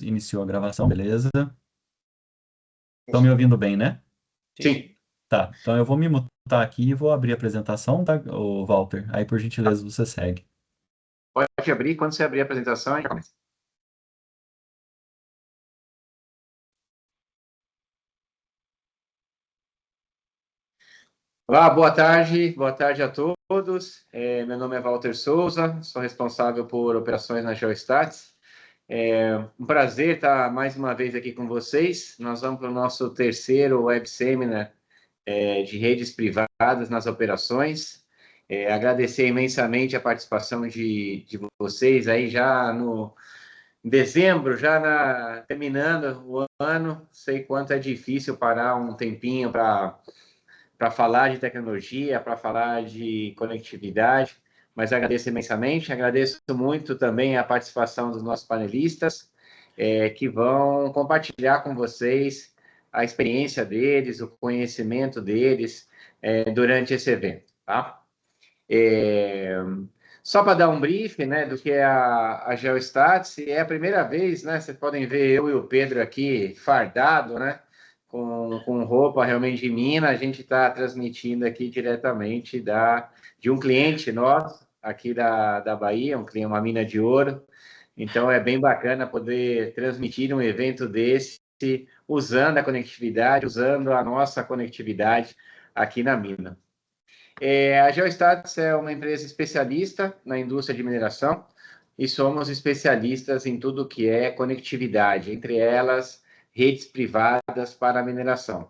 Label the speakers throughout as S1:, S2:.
S1: Iniciou a gravação, beleza? Estão me ouvindo bem, né?
S2: Sim.
S1: Tá, então eu vou me mutar aqui e vou abrir a apresentação, tá, ô Walter? Aí, por gentileza, você segue.
S2: Pode abrir. Quando você abrir a apresentação, a gente começa. Olá, boa tarde. Boa tarde a todos. Meu nome é Walter Souza, sou responsável por operações na Geostats. É um prazer estar mais uma vez aqui com vocês. Nós vamos para o nosso terceiro web seminar de redes privadas nas operações. Agradecer imensamente a participação de vocês aí já no em dezembro, terminando o ano. Sei quanto é difícil parar um tempinho para falar de tecnologia, para falar de conectividade, mas agradeço imensamente. Agradeço muito também a participação dos nossos panelistas, que vão compartilhar com vocês a experiência deles, o conhecimento deles durante esse evento, tá? Só para dar um brief, né, do que é a Geostats, é a primeira vez, né, vocês podem ver eu e o Pedro aqui fardado, né, com roupa realmente de mina. A gente está transmitindo aqui diretamente de um cliente nosso, aqui da Bahia, uma mina de ouro. Então, é bem bacana poder transmitir um evento desse usando a conectividade, usando a nossa conectividade aqui na mina. A Geostats é uma empresa especialista na indústria de mineração e somos especialistas em tudo que é conectividade, entre elas redes privadas para a mineração.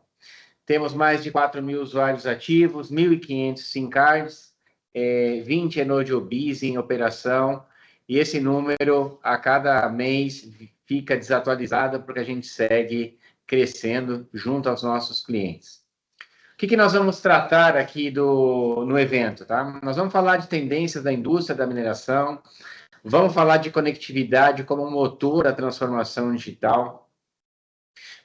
S2: Temos mais de 4.000 usuários ativos, 1.500 SIM cards, 20 ENODIOBIs em operação, e esse número a cada mês fica desatualizado porque a gente segue crescendo junto aos nossos clientes. O que nós vamos tratar aqui no evento, tá? Nós vamos falar de tendências da indústria da mineração, vamos falar de conectividade como motor da transformação digital,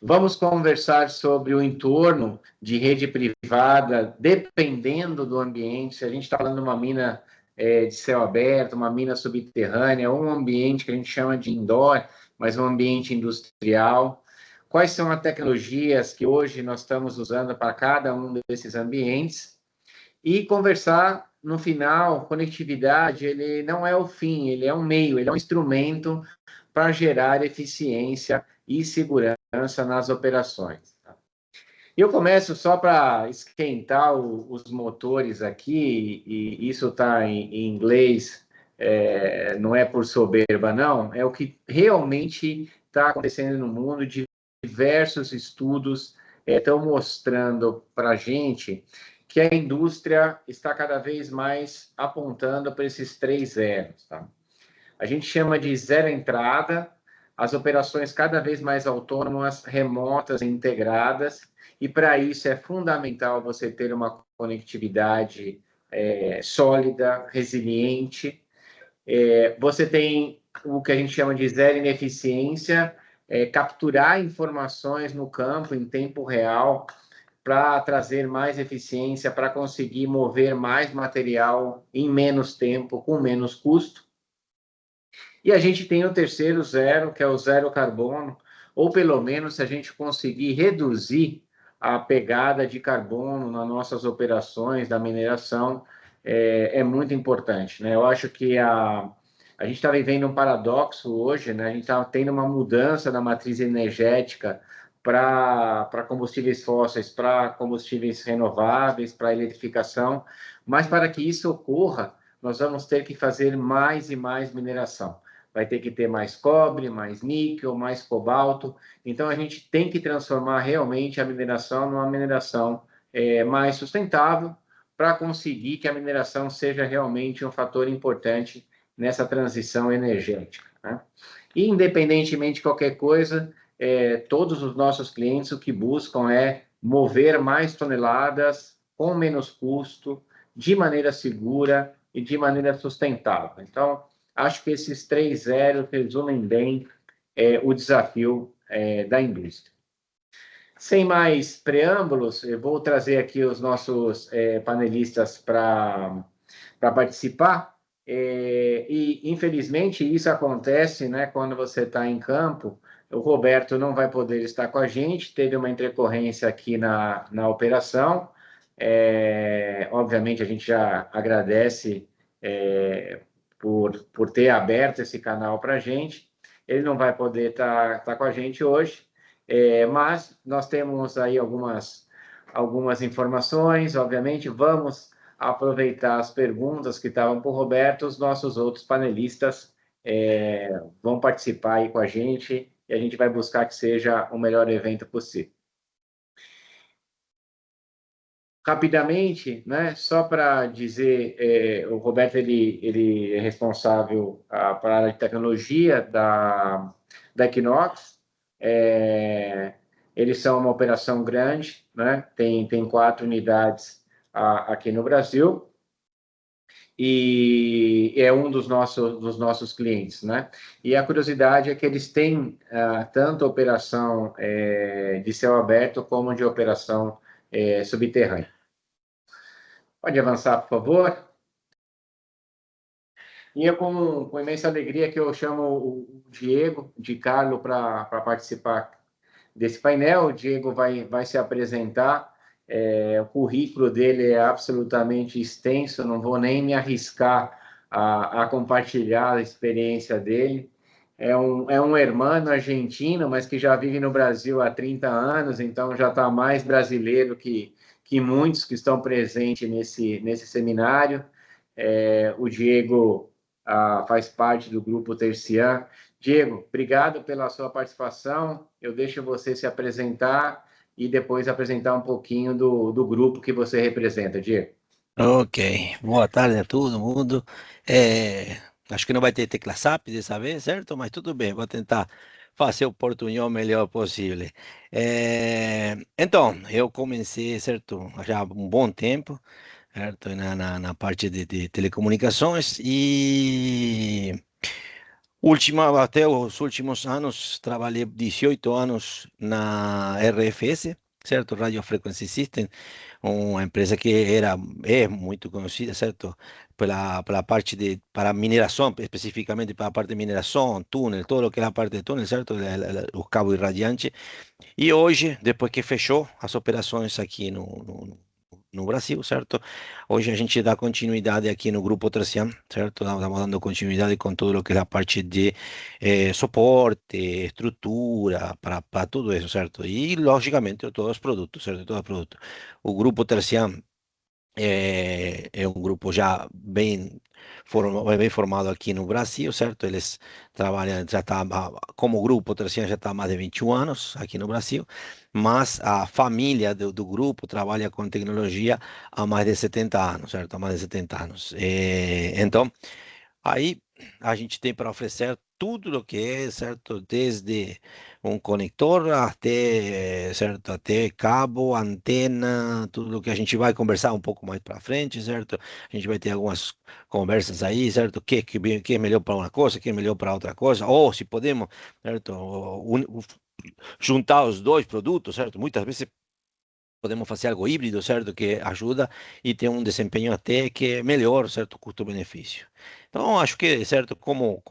S2: vamos conversar sobre o entorno de rede privada, dependendo do ambiente. Se a gente está falando de uma mina de céu aberto, uma mina subterrânea, ou um ambiente que a gente chama de indoor, mas um ambiente industrial. Quais são as tecnologias que hoje nós estamos usando para cada um desses ambientes? E conversar, no final, conectividade, ele não é o fim, ele é um meio, ele é um instrumento para gerar eficiência e segurança nas operações. Eu começo só para esquentar os motores aqui, e isso está em inglês, não é por soberba, não, é o que realmente está acontecendo no mundo. Diversos estudos estão mostrando para a gente que a indústria está cada vez mais apontando para esses 3 zeros, tá? A gente chama de zero entrada, as operações cada vez mais autônomas, remotas e integradas, e para isso é fundamental você ter uma conectividade sólida, resiliente. Você tem o que a gente chama de zero ineficiência, capturar informações no campo em tempo real para trazer mais eficiência, para conseguir mover mais material em menos tempo, com menos custo. E a gente tem o terceiro zero, que é o zero carbono, ou pelo menos se a gente conseguir reduzir a pegada de carbono nas nossas operações da mineração, é muito importante, né? Eu acho que a gente está vivendo um paradoxo hoje, né? A gente está tendo uma mudança na matriz energética para combustíveis fósseis, para combustíveis renováveis, para eletrificação, mas para que isso ocorra, nós vamos ter que fazer mais e mais mineração. Vai ter que ter mais cobre, mais níquel, mais cobalto. Então, a gente tem que transformar realmente a mineração numa mineração mais sustentável para conseguir que a mineração seja realmente um fator importante nessa transição energética, né? E, independentemente de qualquer coisa, todos os nossos clientes o que buscam é mover mais toneladas com menos custo, de maneira segura e de maneira sustentável. Então, acho que esses 3 zeros resumem bem o desafio da indústria. Sem mais preâmbulos, eu vou trazer aqui os nossos panelistas para participar. E, infelizmente, isso acontece, né, quando você está em campo. O Roberto não vai poder estar com a gente, teve uma intercorrência aqui na operação. Obviamente, a gente já agradece por ter aberto esse canal para a gente. Ele não vai poder estar com a gente hoje, mas nós temos aí algumas informações, obviamente, vamos aproveitar as perguntas que estavam para o Roberto, os nossos outros panelistas vão participar aí com a gente e a gente vai buscar que seja o melhor evento possível. Rapidamente, né, só para dizer, o Roberto ele é responsável para a área de tecnologia da Equinox. Eles são uma operação grande, né, tem 4 unidades aqui no Brasil, e é um dos nossos clientes, né? E a curiosidade é que eles têm tanto operação de céu aberto como de operação subterrânea. Pode avançar, por favor. E é com imensa alegria que eu chamo o Diego de Carlo para participar desse painel. O Diego vai se apresentar. O currículo dele é absolutamente extenso, não vou nem me arriscar a compartilhar a experiência dele. É um hermano argentino, mas que já vive no Brasil há 30 anos, então já está mais brasileiro que muitos que estão presentes nesse seminário. O Diego faz parte do grupo Tercian. Diego, obrigado pela sua participação. Eu deixo você se apresentar e depois apresentar um pouquinho do grupo que você representa, Diego.
S3: Ok, boa tarde a todo mundo. Acho que não vai ter tecla SAP dessa vez, certo? Mas tudo bem, vou tentar fazer o portunhol melhor possível. Então, eu comecei, certo, já há um bom tempo, certo, na parte de telecomunicações e até os últimos anos, trabalhei 18 anos na RFS, certo? Radio Frequency System, uma empresa que é muito conhecida, certo? Pela parte para mineração, especificamente para a parte de mineração, túnel, todo o que é a parte de túnel, certo? Os cabos irradiantes. E hoje, depois que fechou as operações aqui no Brasil, certo? Hoje a gente dá continuidade aqui no Grupo Traciam, certo? Estamos dando continuidade com tudo o que é a parte de suporte, estrutura, para tudo isso, certo? E, logicamente, todos os produtos, certo? Todos os produtos. O Grupo Traciam é um grupo já bem formado aqui no Brasil, certo? Eles trabalham, já está, como grupo, Tracian já está há mais de 21 anos aqui no Brasil, mas a família do grupo trabalha com tecnologia há mais de 70 anos, certo? Há mais de 70 anos. Então, aí a gente tem para oferecer tudo o que é, certo? Desde um conector até, certo? Até cabo, antena, tudo o que a gente vai conversar um pouco mais para frente, certo? A gente vai ter algumas conversas aí, certo? Que é melhor para uma coisa, que é melhor para outra coisa, ou se podemos, certo? Juntar os dois produtos, certo? Muitas vezes podemos fazer algo híbrido, certo? Que ajuda e tem um desempenho até que é melhor, certo? Custo-benefício. Então, acho que, certo, como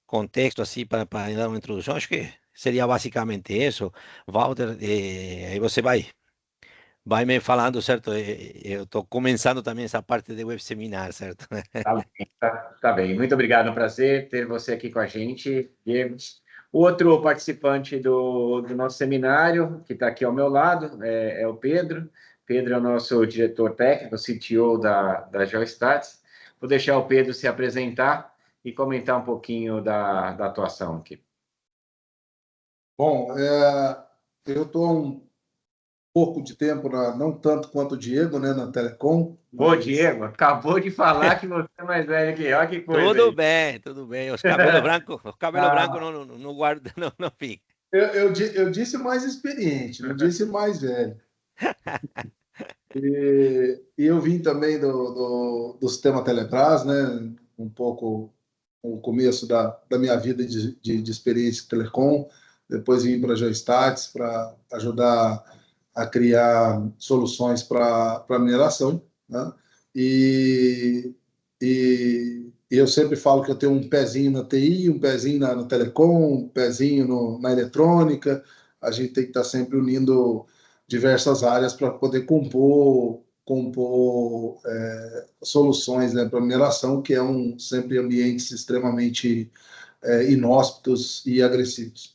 S3: contexto, assim, para dar uma introdução, acho que seria basicamente isso. Walter, aí você vai me falando, certo? Eu estou começando também essa parte de web seminar, certo?
S2: Tá bem, tá bem. Muito obrigado, é um prazer ter você aqui com a gente, Diego. O outro participante do nosso seminário, que está aqui ao meu lado, é o Pedro. Pedro é o nosso diretor técnico, CTO da Geostats. Vou deixar o Pedro se apresentar e comentar um pouquinho da atuação aqui.
S4: Bom, eu estou um pouco de tempo, não tanto quanto o Diego, né, na Telecom.
S2: Ô, Diego, acabou de falar que você é mais velho que eu. Olha que coisa
S3: Tudo
S2: aí.
S3: bem, tudo bem. Os cabelos brancos, não guarda, não fica.
S4: Eu disse mais experiente, não disse mais velho. E eu vim também do sistema Telebrás, né, um pouco o começo da minha vida de experiência telecom. Depois vim para a Geostats para ajudar a criar soluções para mineração, né? E E eu sempre falo que eu tenho um pezinho na TI, um pezinho na telecom, um pezinho na eletrônica. A gente tem que estar sempre unindo diversas áreas para poder compor soluções, né, para mineração, que é sempre ambientes extremamente inóspitos e agressivos,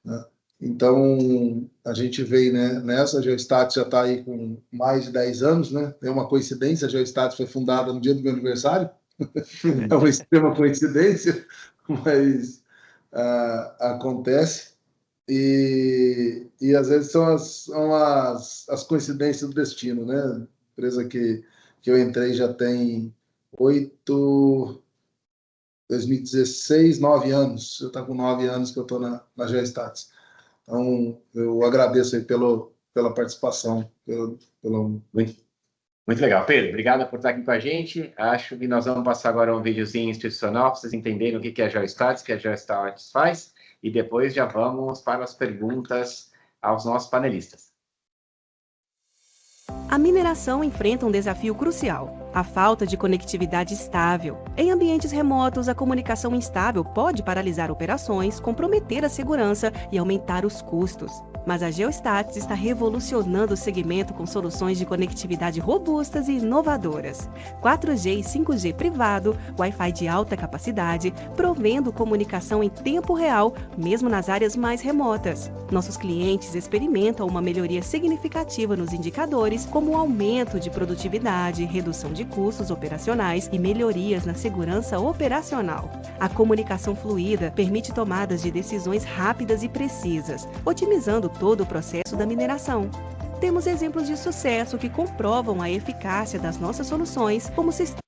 S4: né? Então, a gente veio, né, nessa, a Geostat já está aí com mais de 10 anos, né? É uma coincidência, a Geostat foi fundada no dia do meu aniversário, é uma extrema coincidência, mas acontece. E às vezes são as coincidências do destino, né? A empresa que eu entrei já tem 2016, 9 anos. Eu estou com 9 anos que eu estou na Geostats. Então, eu agradeço aí pela participação,
S2: Muito, muito legal. Pedro, obrigado por estar aqui com a gente. Acho que nós vamos passar agora um videozinho institucional para vocês entenderem o que é a Geostats, o que a Geostats faz, e depois já vamos para as perguntas aos nossos panelistas.
S5: A mineração enfrenta um desafio crucial: a falta de conectividade estável. Em ambientes remotos, a comunicação instável pode paralisar operações, comprometer a segurança e aumentar os custos. Mas a Geostats está revolucionando o segmento com soluções de conectividade robustas e inovadoras. 4G e 5G privado, Wi-Fi de alta capacidade, provendo comunicação em tempo real, mesmo nas áreas mais remotas. Nossos clientes experimentam uma melhoria significativa nos indicadores, como o aumento de produtividade, redução de custos operacionais e melhorias na segurança operacional. A comunicação fluida permite tomadas de decisões rápidas e precisas, otimizando todo o processo da mineração. Temos exemplos de sucesso que comprovam a eficácia das nossas soluções, como sistemas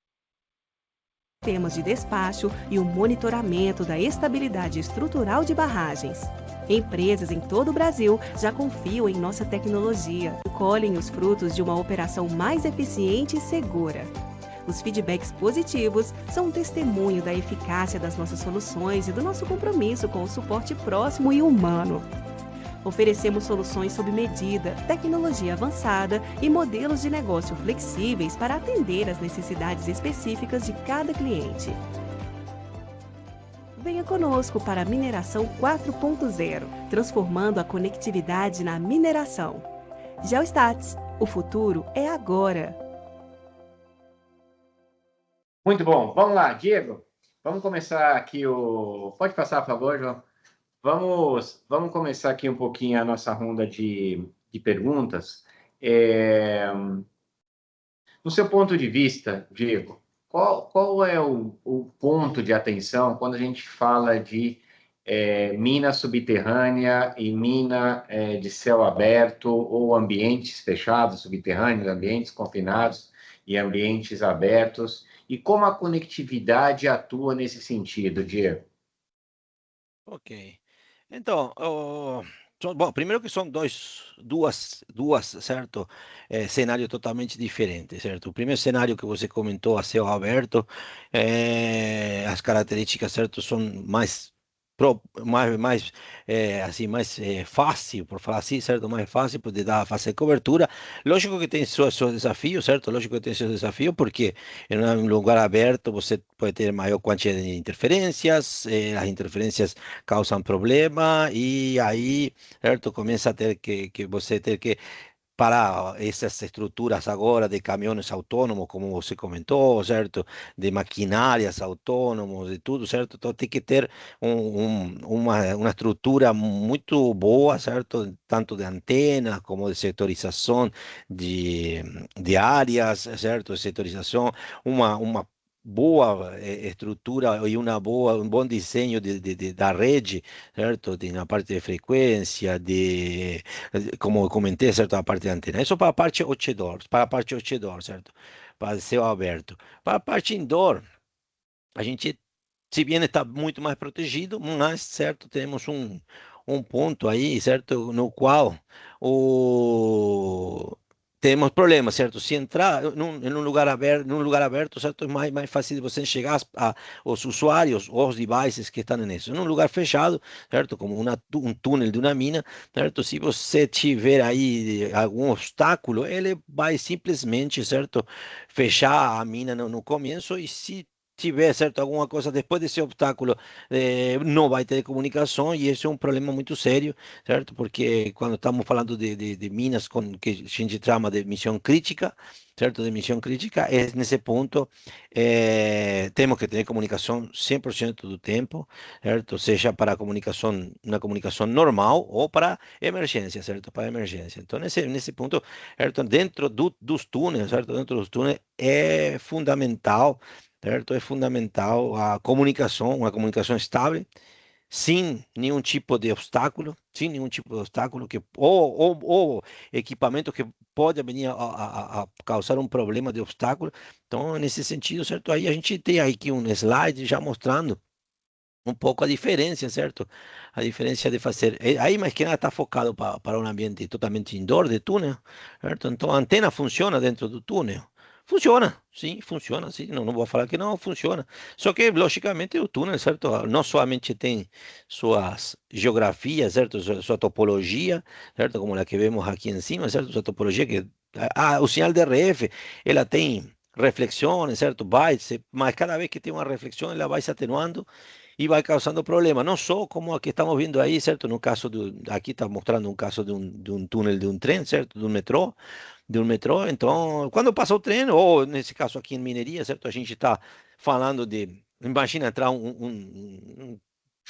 S5: de despacho e o monitoramento da estabilidade estrutural de barragens. Empresas em todo o Brasil já confiam em nossa tecnologia e colhem os frutos de uma operação mais eficiente e segura. Os feedbacks positivos são um testemunho da eficácia das nossas soluções e do nosso compromisso com o suporte próximo e humano. Oferecemos soluções sob medida, tecnologia avançada e modelos de negócio flexíveis para atender às necessidades específicas de cada cliente. Venha conosco para a Mineração 4.0, transformando a conectividade na mineração. Geostats, o futuro é agora.
S2: Muito bom. Vamos lá, Diego. Vamos começar aqui Pode passar, por favor, João? Vamos começar aqui um pouquinho a nossa ronda de perguntas. No seu ponto de vista, Diego, qual é o ponto de atenção quando a gente fala de mina subterrânea e mina de céu aberto ou ambientes fechados, subterrâneos, ambientes confinados e ambientes abertos? E como a conectividade atua nesse sentido, Diego?
S3: Ok. Então, bom, primeiro que são duas, certo? Cenários totalmente diferentes, certo? O primeiro cenário que você comentou, a céu aberto, as características, certo, são mais fácil, por falar assim, certo? Mais fácil poder fazer cobertura. Lógico que tem seus desafios, certo? Lógico que tem seus desafios, porque em um lugar aberto você pode ter maior quantidade de interferências, as interferências causam problema e aí, certo? Começa a ter que você ter que para essas estruturas agora de caminhões autônomos, como você comentou, certo? De maquinárias autônomos, de tudo, certo? Então tem que ter uma estrutura muito boa, certo? Tanto de antenas como de setorização de, de áreas, certo? Setorização, uma boa estrutura e um bom desenho da rede, certo? Na parte de frequência, como eu comentei, certo? A parte de antena. Isso para a parte outdoor, certo? Para céu aberto. Para a parte indoor, a gente, se bem está muito mais protegido, mas, certo, temos um ponto aí, certo? No qual o temos problemas, certo? Se entrar em um lugar aberto, certo? É mais fácil de você chegar aos usuários ou aos devices que estão nisso. Em um lugar fechado, certo? Como um túnel de uma mina, certo? Se você tiver aí algum obstáculo, ele vai simplesmente, certo? Fechar a mina no começo e se tiver, certo, alguma coisa depois desse obstáculo, não vai ter comunicação e esse é um problema muito sério, certo? Porque quando estamos falando de minas que a gente chama de missão crítica, certo? De missão crítica, é nesse ponto temos que ter comunicação 100% do tempo, certo? Seja para comunicação, uma comunicação normal ou para emergência, certo? Para emergência. Então, nesse ponto, certo? Dentro dos túneis, certo? Dentro dos túneis é fundamental, certo? É fundamental a comunicação, uma comunicação estável, sem nenhum tipo de obstáculo, sem nenhum tipo de obstáculo ou equipamento que pode vir a causar um problema de obstáculo. Então, nesse sentido, certo? Aí a gente tem aqui um slide já mostrando um pouco a diferença, certo? A diferença de fazer. Aí, mais que nada, está focado para um ambiente totalmente indoor de túnel, certo? Então, a antena funciona dentro do túnel. Funciona, sim. Não vou falar que não funciona. Só que, logicamente, o túnel, certo? Não somente tem suas geografias, certo? Sua topologia, certo? Como a que vemos aqui em cima, certo? Sua topologia que o sinal de RF, ela tem reflexões, certo? Bytes, mas cada vez que tem uma reflexão, ela vai se atenuando e vai causando problema. Não só como a que estamos vendo aí, certo? No caso aqui está mostrando um caso de um túnel de um trem, certo? De um metrô. Então, quando passa o trem, ou nesse caso aqui em mineria, certo? A gente está falando imagina entrar um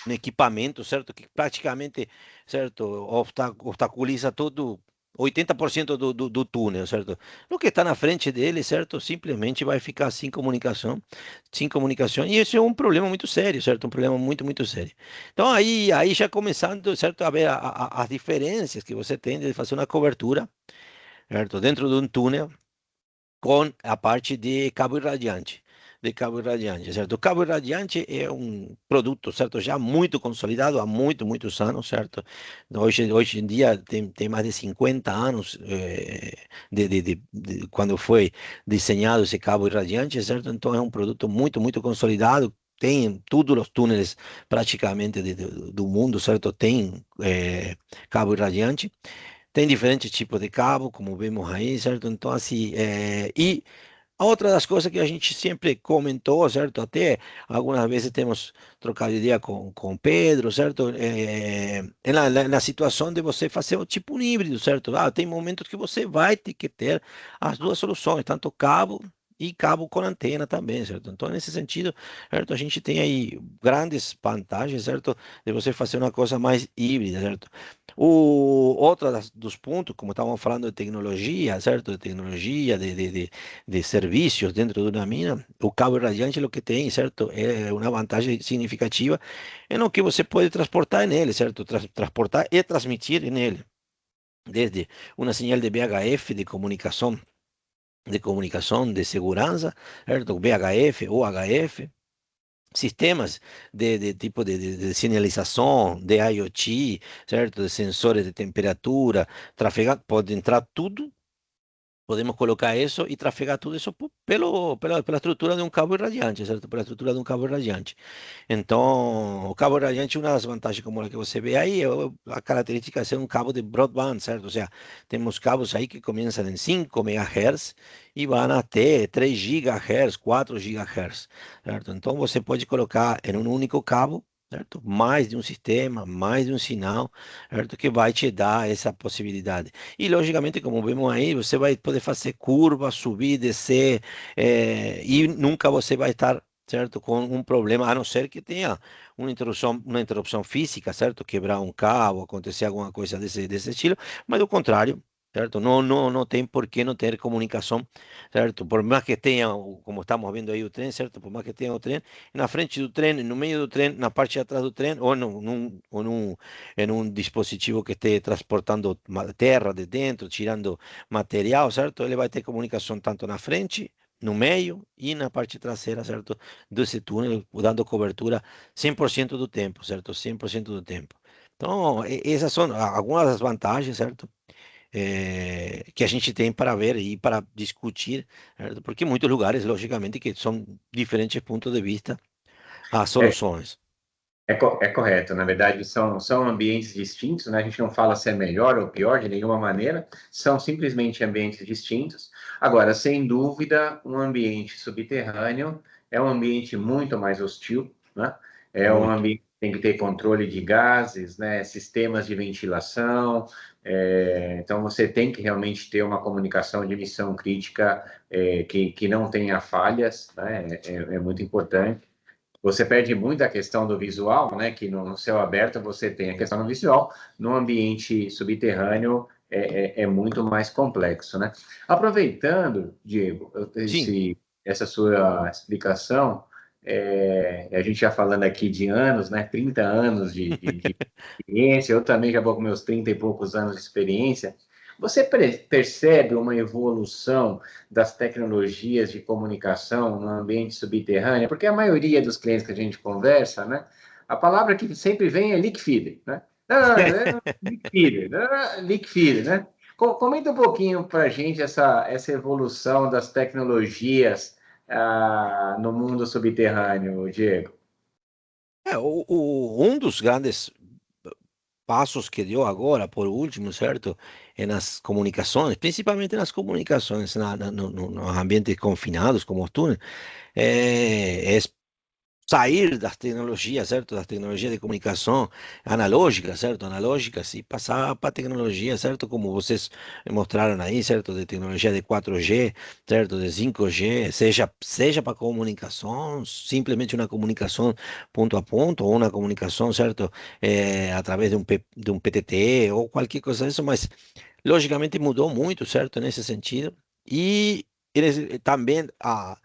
S3: equipamento, certo? Que praticamente, certo? Obstaculiza todo 80% do túnel, certo? No que está na frente dele, certo? Simplesmente vai ficar sem comunicação, e esse é um problema muito sério, certo? Um problema muito, muito sério. Então, aí já começando, certo? A ver as diferenças que você tem de fazer uma cobertura, certo? Dentro de um túnel, com a parte de cabo irradiante. De cabo irradiante, certo? O cabo irradiante é um produto, certo? Já muito consolidado há muitos anos, certo? Hoje em dia tem mais de 50 anos quando foi desenhado esse cabo irradiante, certo? Então é um produto muito consolidado. Tem em todos os túneis praticamente do mundo, certo? Tem cabo irradiante. Tem diferentes tipos de cabo, como vemos aí, certo? Então, assim, e outra das coisas que a gente sempre comentou, certo? Até algumas vezes temos trocado ideia com Pedro, certo? É na situação de você fazer o tipo um híbrido, certo? Tem momentos que você vai ter que ter as duas soluções, tanto cabo e cabo com antena também, certo? Então, nesse sentido, certo? A gente tem aí grandes vantagens, certo? De você fazer uma coisa mais híbrida, certo? Outro dos pontos, como estávamos falando de tecnologia, certo? De tecnologia, de serviços dentro de uma mina, o cabo radiante o que tem, certo? É uma vantagem significativa em o que você pode transportar nele, certo? Transportar e transmitir nele, desde uma señal de VHF de comunicação de segurança, certo? VHF ou HF, sistemas de tipo de sinalização, de IoT, certo? De sensores de temperatura, trafegar, pode entrar tudo. Podemos colocar isso e trafegar tudo isso pela estrutura de um cabo irradiante, certo? Pela estrutura de um cabo irradiante. Então, o cabo irradiante, uma das vantagens, como a que você vê aí, a característica de ser um cabo de broadband, certo? Ou seja, temos cabos aí que começam em 5 MHz e vão até 3 GHz, 4 GHz, certo? Então, você pode colocar em um único cabo, certo? Mais de um sistema, mais de um sinal, certo? Que vai te dar essa possibilidade. E, logicamente, como vemos aí, você vai poder fazer curva, subir, descer, e nunca você vai estar, certo, com um problema, a não ser que tenha uma interrupção física, certo? Quebrar um cabo, acontecer alguma coisa desse estilo, mas do contrário, certo? Não tem por que não ter comunicação, certo? Por mais que tenha, como estamos vendo aí o trem, certo? Por mais que tenha o trem, na frente do trem, no meio do trem, na parte de atrás do trem, ou em um dispositivo que esteja transportando terra de dentro, tirando material, certo? Ele vai ter comunicação tanto na frente, no meio e na parte traseira, certo? Desse túnel, dando cobertura 100% do tempo, certo? 100% do tempo. Então, essas são algumas das vantagens, certo? que a gente tem para ver e para discutir, certo? Porque muitos lugares, logicamente, que são diferentes pontos de vista às
S2: É,
S3: soluções.
S2: é correto, na verdade são ambientes distintos, né? A gente não fala se é melhor ou pior de nenhuma maneira, são simplesmente ambientes distintos. Agora, sem dúvida, um ambiente subterrâneo é um ambiente muito mais hostil, né? É um
S3: Muito.
S2: ambiente que tem que ter controle de gases, né? Sistemas de ventilação, então você tem que realmente ter uma comunicação de missão crítica que não tenha falhas, né? É muito importante. Você perde muito a questão do visual, né? Que no céu aberto você tem a questão do visual, no ambiente subterrâneo é muito mais complexo, né? Aproveitando, Diego,
S3: Sim.
S2: essa sua explicação, a gente já falando aqui de anos, né? 30 anos de experiência, eu também já vou com meus 30 e poucos anos de experiência. Você percebe uma evolução das tecnologias de comunicação no ambiente subterrâneo? Porque a maioria dos clientes que a gente conversa, né? A palavra que sempre vem é leak feeder, né? Leak feeder, leak feeder, né? Comenta um pouquinho para a gente essa evolução das tecnologias no mundo subterrâneo, Diego.
S3: Um dos grandes passos que deu agora, por último, certo? É nas comunicações, principalmente nas comunicações, nos ambientes confinados, como os túneis, é sair das tecnologias, certo? Das tecnologias de comunicação analógicas, certo? Analógicas e passar para tecnologia, certo? Como vocês mostraram aí, certo? De tecnologia de 4G, certo? De 5G, seja para comunicação, simplesmente uma comunicação ponto a ponto, ou uma comunicação, certo? Através de um PTT ou qualquer coisa disso, mas logicamente mudou muito, certo? Nesse sentido. E também a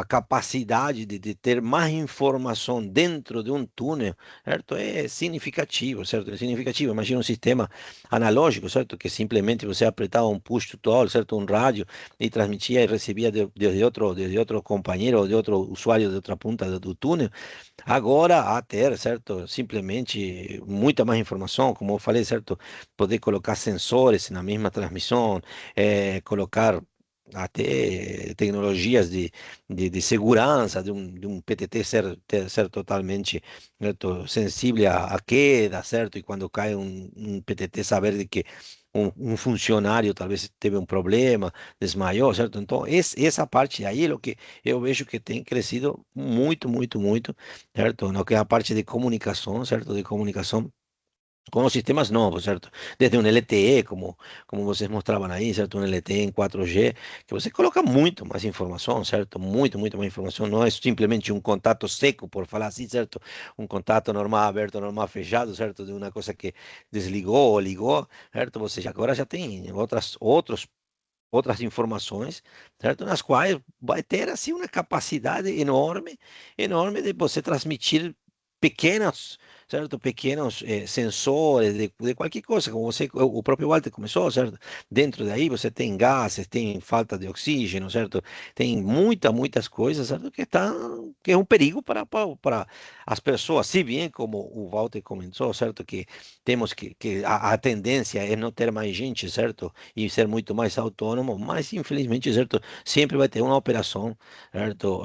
S3: capacidade de ter mais informação dentro de um túnel, certo? É significativo, certo? É significativo. Imagina um sistema analógico, certo? Que simplesmente você apertava um push to talk, certo? Um rádio e transmitia e recebia desde outro companheiro ou de outro usuário de outra ponta do túnel. Agora, a ter, certo? Simplesmente muita mais informação, como eu falei, certo? Poder colocar sensores na mesma transmissão, colocar até tecnologias de segurança de um PTT ser totalmente, certo? Sensível à queda, certo? E quando cai um PTT, saber de que um funcionário talvez teve um problema, desmaiou, certo? Então, essa parte aí é o que eu vejo que tem crescido muito, muito, muito, certo? No que é a parte de comunicação, certo? De comunicação com os sistemas novos, certo? Desde um LTE, como vocês mostravam aí, certo? Um LTE em 4G, que você coloca muito mais informação, certo? Muito, muito mais informação. Não é simplesmente um contato seco, por falar assim, certo? Um contato normal aberto, normal fechado, certo? De uma coisa que desligou ou ligou, certo? Você agora já tem outras informações, certo? Nas quais vai ter assim uma capacidade enorme, enorme de você transmitir pequenos, certo? Pequenos sensores de qualquer coisa, como você, o próprio Walter começou, certo? Dentro daí você tem gases, tem falta de oxígeno, certo? Tem muitas coisas, certo? Que é um perigo para as pessoas, se bem como o Walter comentou, certo? Que temos que a tendência é não ter mais gente, certo? E ser muito mais autônomo, mas infelizmente, certo, sempre vai ter uma operação, certo,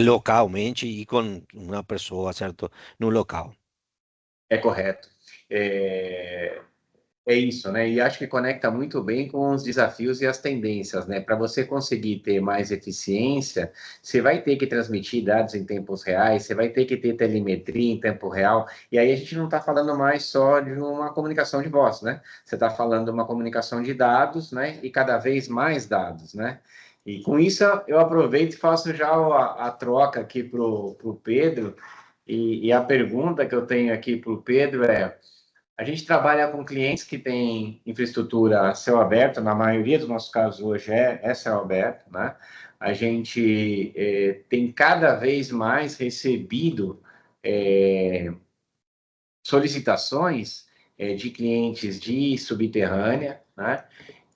S3: localmente e com uma pessoa, certo, no local.
S2: É correto. É, É isso, né? E acho que conecta muito bem com os desafios e as tendências, né? Para você conseguir ter mais eficiência, você vai ter que transmitir dados em tempos reais, você vai ter que ter telemetria em tempo real. E aí a gente não está falando mais só de uma comunicação de voz, né? Você está falando de uma comunicação de dados, né? E cada vez mais dados, né? E com isso eu aproveito e faço já a troca aqui para o Pedro. E a pergunta que eu tenho aqui para o Pedro é. A gente trabalha com clientes que têm infraestrutura a céu aberto, na maioria dos nossos casos hoje é céu aberto, né? A gente tem cada vez mais recebido solicitações de clientes de subterrânea, né?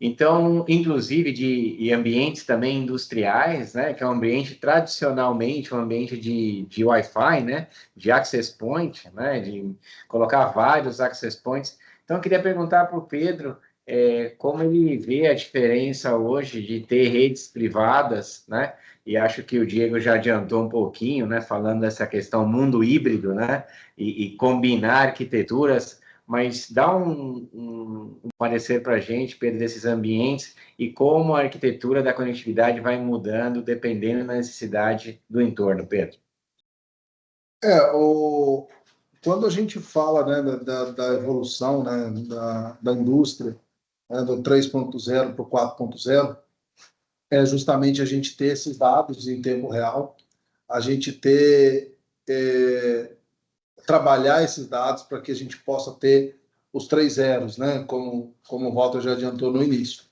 S2: Então, inclusive de ambientes também industriais, né? Que é um ambiente tradicionalmente um ambiente de Wi-Fi, né? De access point, né? De colocar vários access points. Então, eu queria perguntar para o Pedro como ele vê a diferença hoje de ter redes privadas, né? E acho que o Diego já adiantou um pouquinho, né? Falando dessa questão mundo híbrido, né? E combinar arquiteturas, mas dá um parecer para a gente, Pedro, desses ambientes e como a arquitetura da conectividade vai mudando dependendo da necessidade do entorno, Pedro.
S4: Quando a gente fala, né, da evolução, né, da indústria, né, do 3.0 para o 4.0, é justamente a gente ter esses dados em tempo real, a gente trabalhar esses dados para que a gente possa ter os 3 zeros, né, como o Walter já adiantou no início.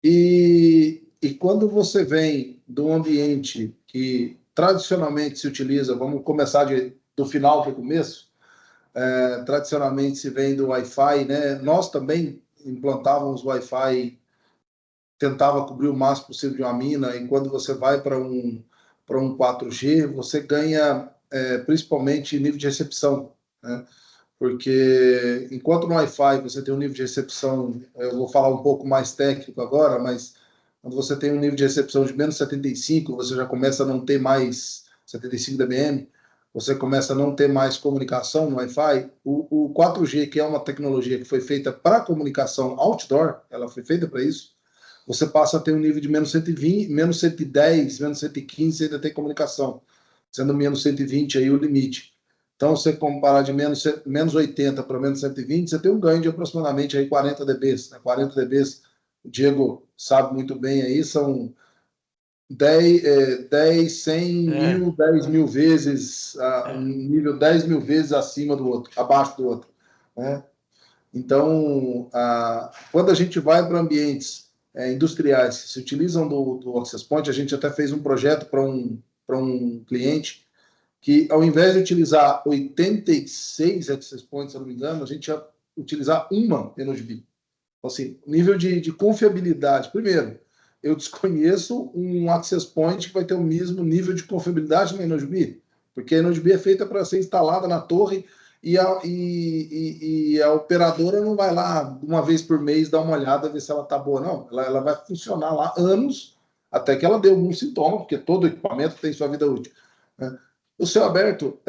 S4: E quando você vem de um ambiente que tradicionalmente se utiliza, vamos começar do final para o começo, tradicionalmente se vem do Wi-Fi, né? Nós também implantávamos Wi-Fi, tentava cobrir o máximo possível de uma mina, e quando você vai para um 4G, você ganha principalmente nível de recepção, né? Porque enquanto no Wi-Fi você tem um nível de recepção, eu vou falar um pouco mais técnico agora, mas quando você tem um nível de recepção de menos 75, você já começa a não ter mais 75 dBm, você começa a não ter mais comunicação no Wi-Fi. O 4G, que é uma tecnologia que foi feita para comunicação outdoor, ela foi feita para isso, você passa a ter um nível de menos 120, menos 110, menos 115, você ainda tem comunicação, sendo menos 120 aí o limite. Então, se você comparar de menos 80 para menos 120, você tem um ganho de aproximadamente aí 40 dBs. Né? 40 dBs, o Diego sabe muito bem aí, são 10, 100 mil, 10 mil vezes, um nível 10 mil vezes acima do outro, abaixo do outro. Né? Então, quando a gente vai para ambientes industriais que se utilizam do Access Point, a gente até fez um projeto para um cliente que, ao invés de utilizar 86 access points, se eu não me engano, a gente ia utilizar uma NodeB. Então, assim, nível de confiabilidade. Primeiro, eu desconheço um access point que vai ter o mesmo nível de confiabilidade na NodeB, porque a NodeB é feita para ser instalada na torre e a operadora não vai lá uma vez por mês dar uma olhada, ver se ela está boa, não. Ela vai funcionar lá anos, até que ela dê algum sintoma, porque todo equipamento tem sua vida útil. Né? O céu aberto,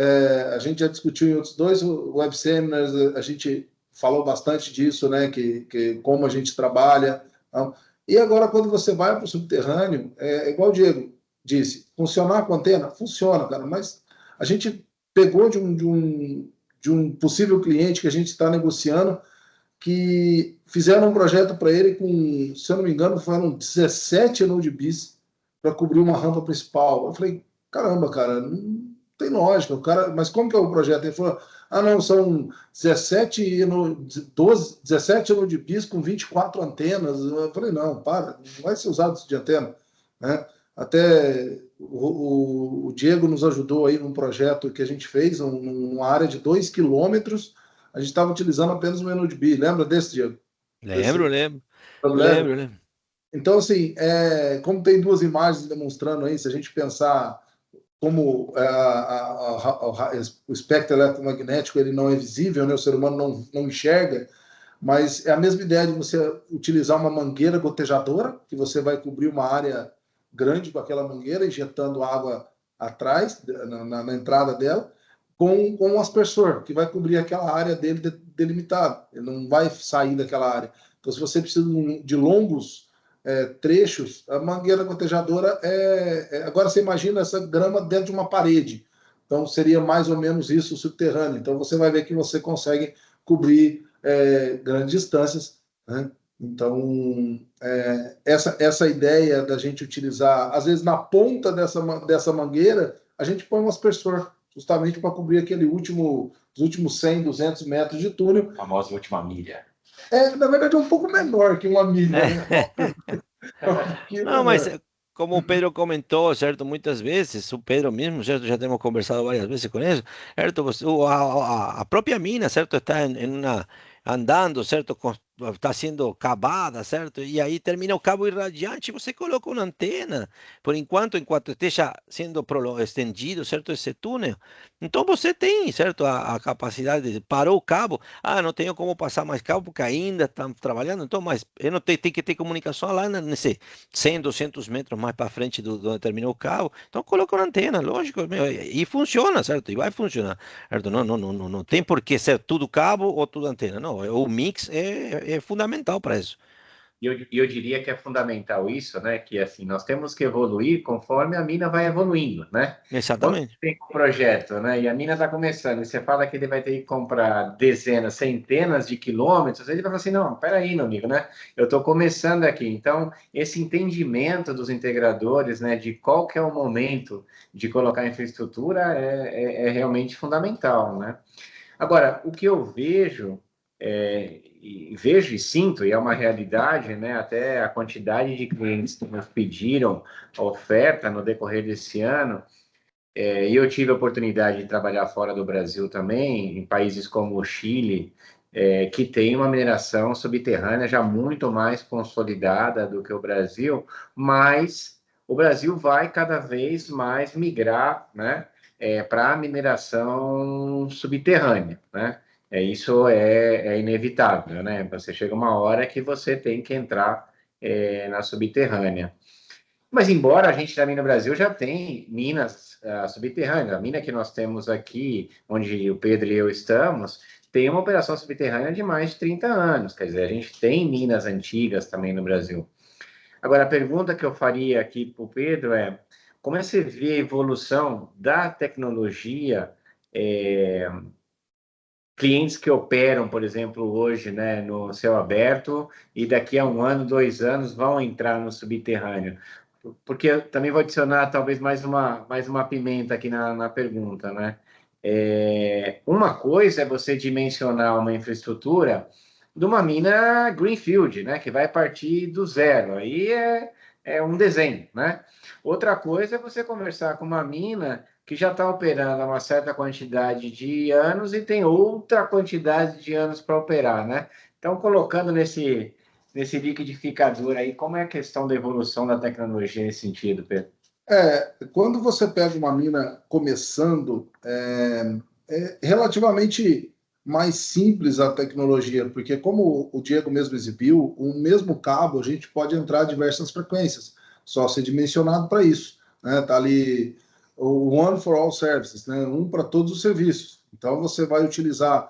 S4: a gente já discutiu em outros dois web seminars, a gente falou bastante disso, né, que como a gente trabalha. Então, e agora, quando você vai para o subterrâneo, igual o Diego disse, funcionar com antena? Funciona, cara, mas a gente pegou de um possível cliente que a gente está negociando, que fizeram um projeto para ele com, se eu não me engano, foram 17 NodeBs para cobrir uma rampa principal. Eu falei, caramba, cara, não tem lógica. O cara, mas como que é o projeto? Ele falou, não, são 17 NodeBs com 24 antenas. Eu falei, não, para, não vai ser usado isso de antena. Né? Até o Diego nos ajudou aí num projeto que a gente fez, numa área de 2 quilômetros, a gente estava utilizando apenas uma NodeB. Lembra desse, Diego?
S3: Lembro.
S4: Então, assim, como tem duas imagens demonstrando aí, se a gente pensar como o espectro eletromagnético ele não é visível, né? O ser humano não enxerga, mas é a mesma ideia de você utilizar uma mangueira gotejadora, que você vai cobrir uma área grande com aquela mangueira, injetando água atrás, na entrada dela, com um aspersor, que vai cobrir aquela área dele delimitada. Ele não vai sair daquela área. Então, se você precisa de longos trechos, a mangueira gotejadora agora você imagina essa grama dentro de uma parede. Então, seria mais ou menos isso, o subterrâneo. Então, você vai ver que você consegue cobrir grandes distâncias, né? Então, essa ideia da gente utilizar, às vezes, na ponta dessa mangueira, a gente põe um aspersor, justamente para cobrir os últimos 100, 200 metros de túnel.
S2: A famosa última milha.
S4: Na verdade, é um pouco menor que uma milha. Né?
S3: Não, mas como o Pedro comentou, certo? Muitas vezes, o Pedro mesmo, certo? Já temos conversado várias vezes com ele, certo? A própria mina, certo? Está andando, certo? está sendo cavada, certo? E aí termina o cabo irradiante, você coloca uma antena, por enquanto esteja sendo estendido, certo, esse túnel. Então você tem, certo, a capacidade de parou o cabo, não tenho como passar mais cabo porque ainda estamos trabalhando, então, mas eu não tenho, tem que ter comunicação lá nesse 100, 200 metros mais para frente do onde terminou o cabo. Então coloca uma antena, lógico, meu, e funciona, certo? E vai funcionar, certo? Não tem por que ser tudo cabo ou tudo antena, não. O mix é fundamental para isso.
S2: E eu diria que é fundamental isso, né? Que assim, nós temos que evoluir conforme a mina vai evoluindo, né? Quando você
S3: Exatamente.
S2: tem um projeto, né? E a mina está começando, e você fala que ele vai ter que comprar dezenas, centenas de quilômetros, ele vai falar assim, não, peraí, meu amigo, né? Eu estou começando aqui. Então, esse entendimento dos integradores, né? De qual que é o momento de colocar infraestrutura é realmente fundamental, né? Agora, o que eu vejo, vejo e sinto, e é uma realidade, né? Até a quantidade de clientes que nos pediram a oferta no decorrer desse ano, e eu tive a oportunidade de trabalhar fora do Brasil também, em países como o Chile, que tem uma mineração subterrânea já muito mais consolidada do que o Brasil, mas o Brasil vai cada vez mais migrar, né, para a mineração subterrânea, né? Isso é inevitável, né? Você chega uma hora que você tem que entrar na subterrânea. Mas embora a gente também no Brasil já tem minas subterrâneas, a mina que nós temos aqui, onde o Pedro e eu estamos, tem uma operação subterrânea de mais de 30 anos. Quer dizer, a gente tem minas antigas também no Brasil. Agora, a pergunta que eu faria aqui para o Pedro é: como é que você vê a evolução da tecnologia, clientes que operam, por exemplo, hoje, né, no céu aberto e daqui a 1 ano, 2 anos vão entrar no subterrâneo? Porque eu também vou adicionar talvez mais uma pimenta aqui na pergunta, né? Uma coisa é você dimensionar uma infraestrutura de uma mina greenfield, né? Que vai partir do zero. Aí é um desenho, né? Outra coisa é você conversar com uma mina que já está operando há uma certa quantidade de anos e tem outra quantidade de anos para operar, né? Então, colocando nesse liquidificador aí, como é a questão da evolução da tecnologia nesse sentido, Pedro?
S4: Quando você pega uma mina começando, é relativamente mais simples a tecnologia, porque como o Diego mesmo exibiu, o mesmo cabo a gente pode entrar a diversas frequências, só ser dimensionado para isso, né? Tá ali o One for All Services, né? Um para todos os serviços. Então você vai utilizar,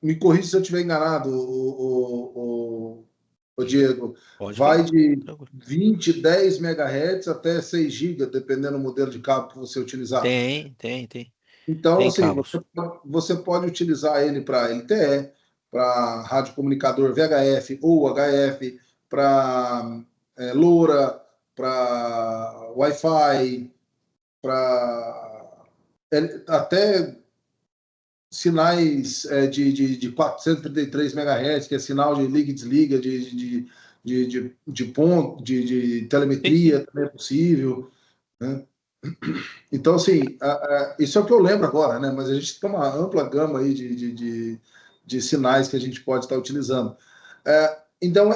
S4: me corrija se eu estiver enganado, o Diego,
S3: Pode
S4: vai
S3: falar.
S4: de
S3: Tranquilo.
S4: 20, 10 MHz até 6 GB, dependendo do modelo de cabo que você utilizar.
S3: Tem.
S4: Então,
S3: Tem
S4: assim,
S3: cabos.
S4: você pode utilizar ele para LTE, para rádio comunicador VHF ou HF, para LoRa, para Wi-Fi, para até sinais de 433 MHz, que é sinal de liga e desliga, de ponto, de telemetria, também é possível, né? Então, assim, isso é o que eu lembro agora, né? Mas a gente tem uma ampla gama aí de sinais que a gente pode estar utilizando. Então,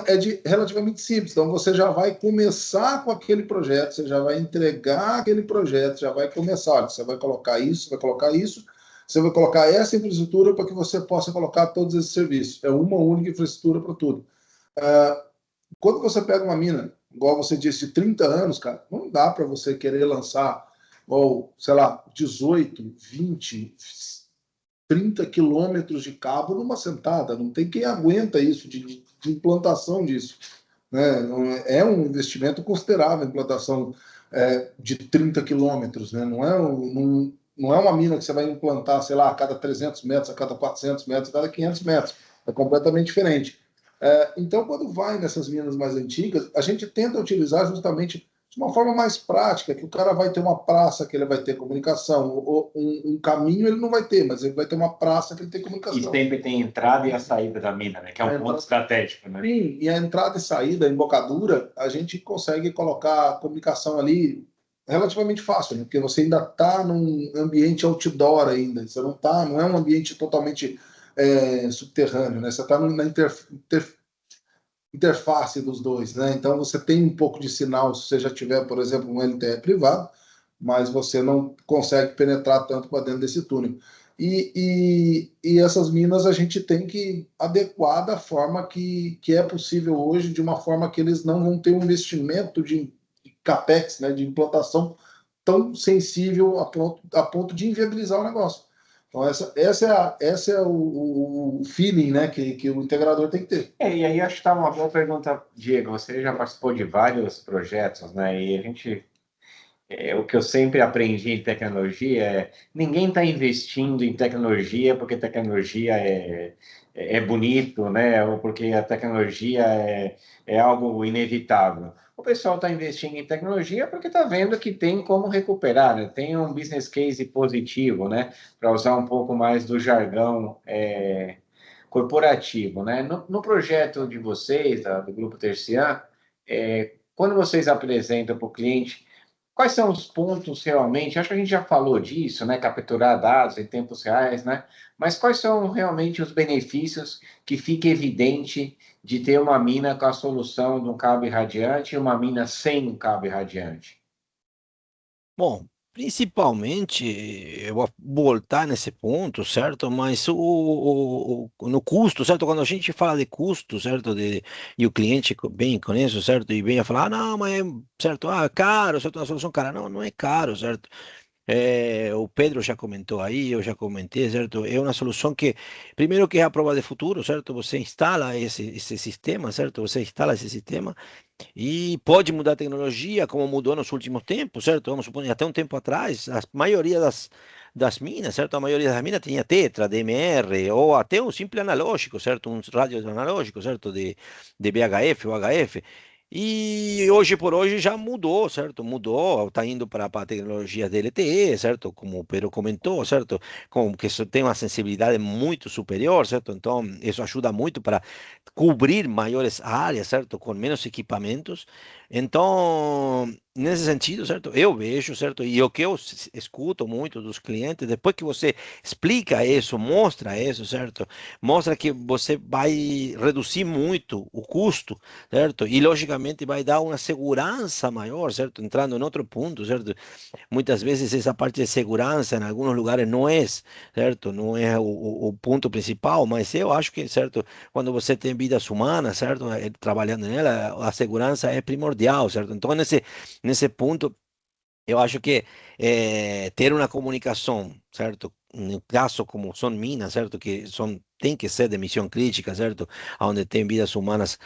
S4: relativamente simples. Então, você já vai começar com aquele projeto, você já vai entregar aquele projeto, já vai começar. Olha, você vai colocar isso, vai colocar isso, você vai colocar essa infraestrutura para que você possa colocar todos esses serviços. É uma única infraestrutura para tudo. Quando você pega uma mina, igual você disse, de 30 anos, cara, não dá para você querer lançar, ou, sei lá, 18, 20, 30 quilômetros de cabo numa sentada. Não tem quem aguenta isso, de implantação disso, né? É um investimento considerável a implantação de 30 quilômetros, né? Não é uma mina que você vai implantar, sei lá, a cada 300 metros, a cada 400 metros, a cada 500 metros. É completamente diferente. Então, quando vai nessas minas mais antigas, a gente tenta utilizar justamente de uma forma mais prática, que o cara vai ter uma praça que ele vai ter comunicação, um caminho ele não vai ter, mas ele vai ter uma praça que ele tem
S2: E
S4: comunicação.
S2: sempre tem a entrada e a saída da mina, né? Que é um ponto estratégico, né?
S4: Sim, e a entrada e saída, a embocadura, a gente consegue colocar a comunicação ali relativamente fácil, né? Porque você ainda está num ambiente outdoor ainda, você não é um ambiente totalmente subterrâneo, né? Você está na interface dos dois, né? Então você tem um pouco de sinal se você já tiver, por exemplo, um LTE privado, mas você não consegue penetrar tanto para dentro desse túnel. E essas minas a gente tem que adequar da forma que é possível hoje, de uma forma que eles não vão ter um investimento de capex, né, de implantação tão sensível a ponto de inviabilizar o negócio. Então, essa é o feeling, né, que o integrador tem que ter.
S2: E aí acho que está uma boa pergunta, Diego. Você já participou de vários projetos, né? E a gente, o que eu sempre aprendi em tecnologia é ninguém está investindo em tecnologia porque tecnologia é bonito, né? Ou porque a tecnologia é algo inevitável. O pessoal está investindo em tecnologia porque está vendo que tem como recuperar, né? Tem um business case positivo, né? Para usar um pouco mais do jargão corporativo, né? No projeto de vocês, do Grupo Tercian, quando vocês apresentam para o cliente, quais são os pontos realmente? Acho que a gente já falou disso, né? Capturar dados em tempos reais, né? Mas quais são realmente os benefícios que fica evidente de ter uma mina com a solução de um cabo irradiante e uma mina sem um cabo irradiante?
S3: Bom, principalmente, eu vou voltar nesse ponto, certo? Mas no custo, certo? Quando a gente fala de custo, certo? E o cliente bem com isso, certo? E vem a falar, ah, não, mas é, certo? Ah, é caro, certo? Uma solução cara. Não, não é caro, certo? O Pedro já comentou aí, eu já comentei, certo? É uma solução que, primeiro que é a prova de futuro, certo? Você instala esse sistema, certo? Você instala esse sistema e pode mudar a tecnologia, como mudou nos últimos tempos, certo? Vamos supor, até um tempo atrás, a maioria das minas, certo? A maioria das minas tinha Tetra, DMR, ou até um simples analógico, certo? Um rádio analógico, certo? De VHF ou HF. E hoje por hoje já mudou, certo? Mudou, está indo para a tecnologia de LTE, certo? Como o Pedro comentou, certo? Com que isso tem uma sensibilidade muito superior, certo? Então, isso ajuda muito para cobrir maiores áreas, certo? Com menos equipamentos. Então, nesse sentido, certo? Eu vejo, certo? E o que eu escuto muito dos clientes, depois que você explica isso, mostra isso, certo? Mostra que você vai reduzir muito o custo, certo? E, logicamente, vai dar uma segurança maior, certo? Entrando em outro ponto, certo? Muitas vezes essa parte de segurança em alguns lugares não é, certo? Não é o ponto principal, mas eu acho que, certo? Quando você tem vidas humanas, certo? Trabalhando nela, a segurança é primordial, certo? Então, nesse ponto, eu acho que ter uma comunicação, certo? No caso, como são minas, certo? Que tem que ser de missão crítica, certo? Onde tem vidas humanas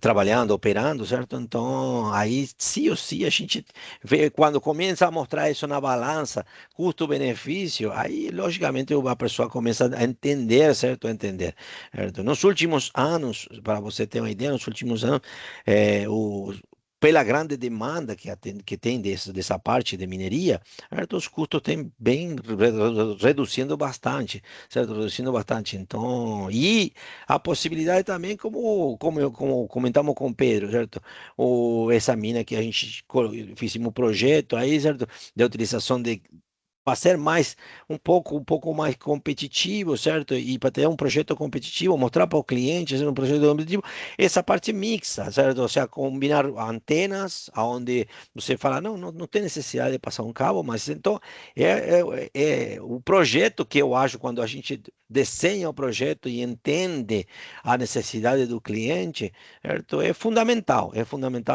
S3: trabalhando, operando, certo? Então, aí, sim ou sim, a gente vê, quando começa a mostrar isso na balança, custo-benefício, aí, logicamente, a pessoa começa a entender, certo? A entender, certo? Nos últimos anos, para você ter uma ideia, nos últimos anos, pela grande demanda que tem dessa parte de mineria, certo? Os custos têm bem reduzindo bastante, certo? Reduzindo bastante. Então, e a possibilidade também, como comentamos com o Pedro, certo? Essa mina que a gente fizemos um projeto aí, certo? De utilização de para ser mais um pouco mais competitivo, certo? E para ter um projeto competitivo, mostrar para o cliente ser um projeto competitivo, essa parte mixa, certo? Ou seja, combinar antenas, aonde você fala, não tem necessidade de passar um cabo, mas então é o projeto que eu acho quando a gente desenha o projeto e entende a necessidade do cliente, certo? É fundamental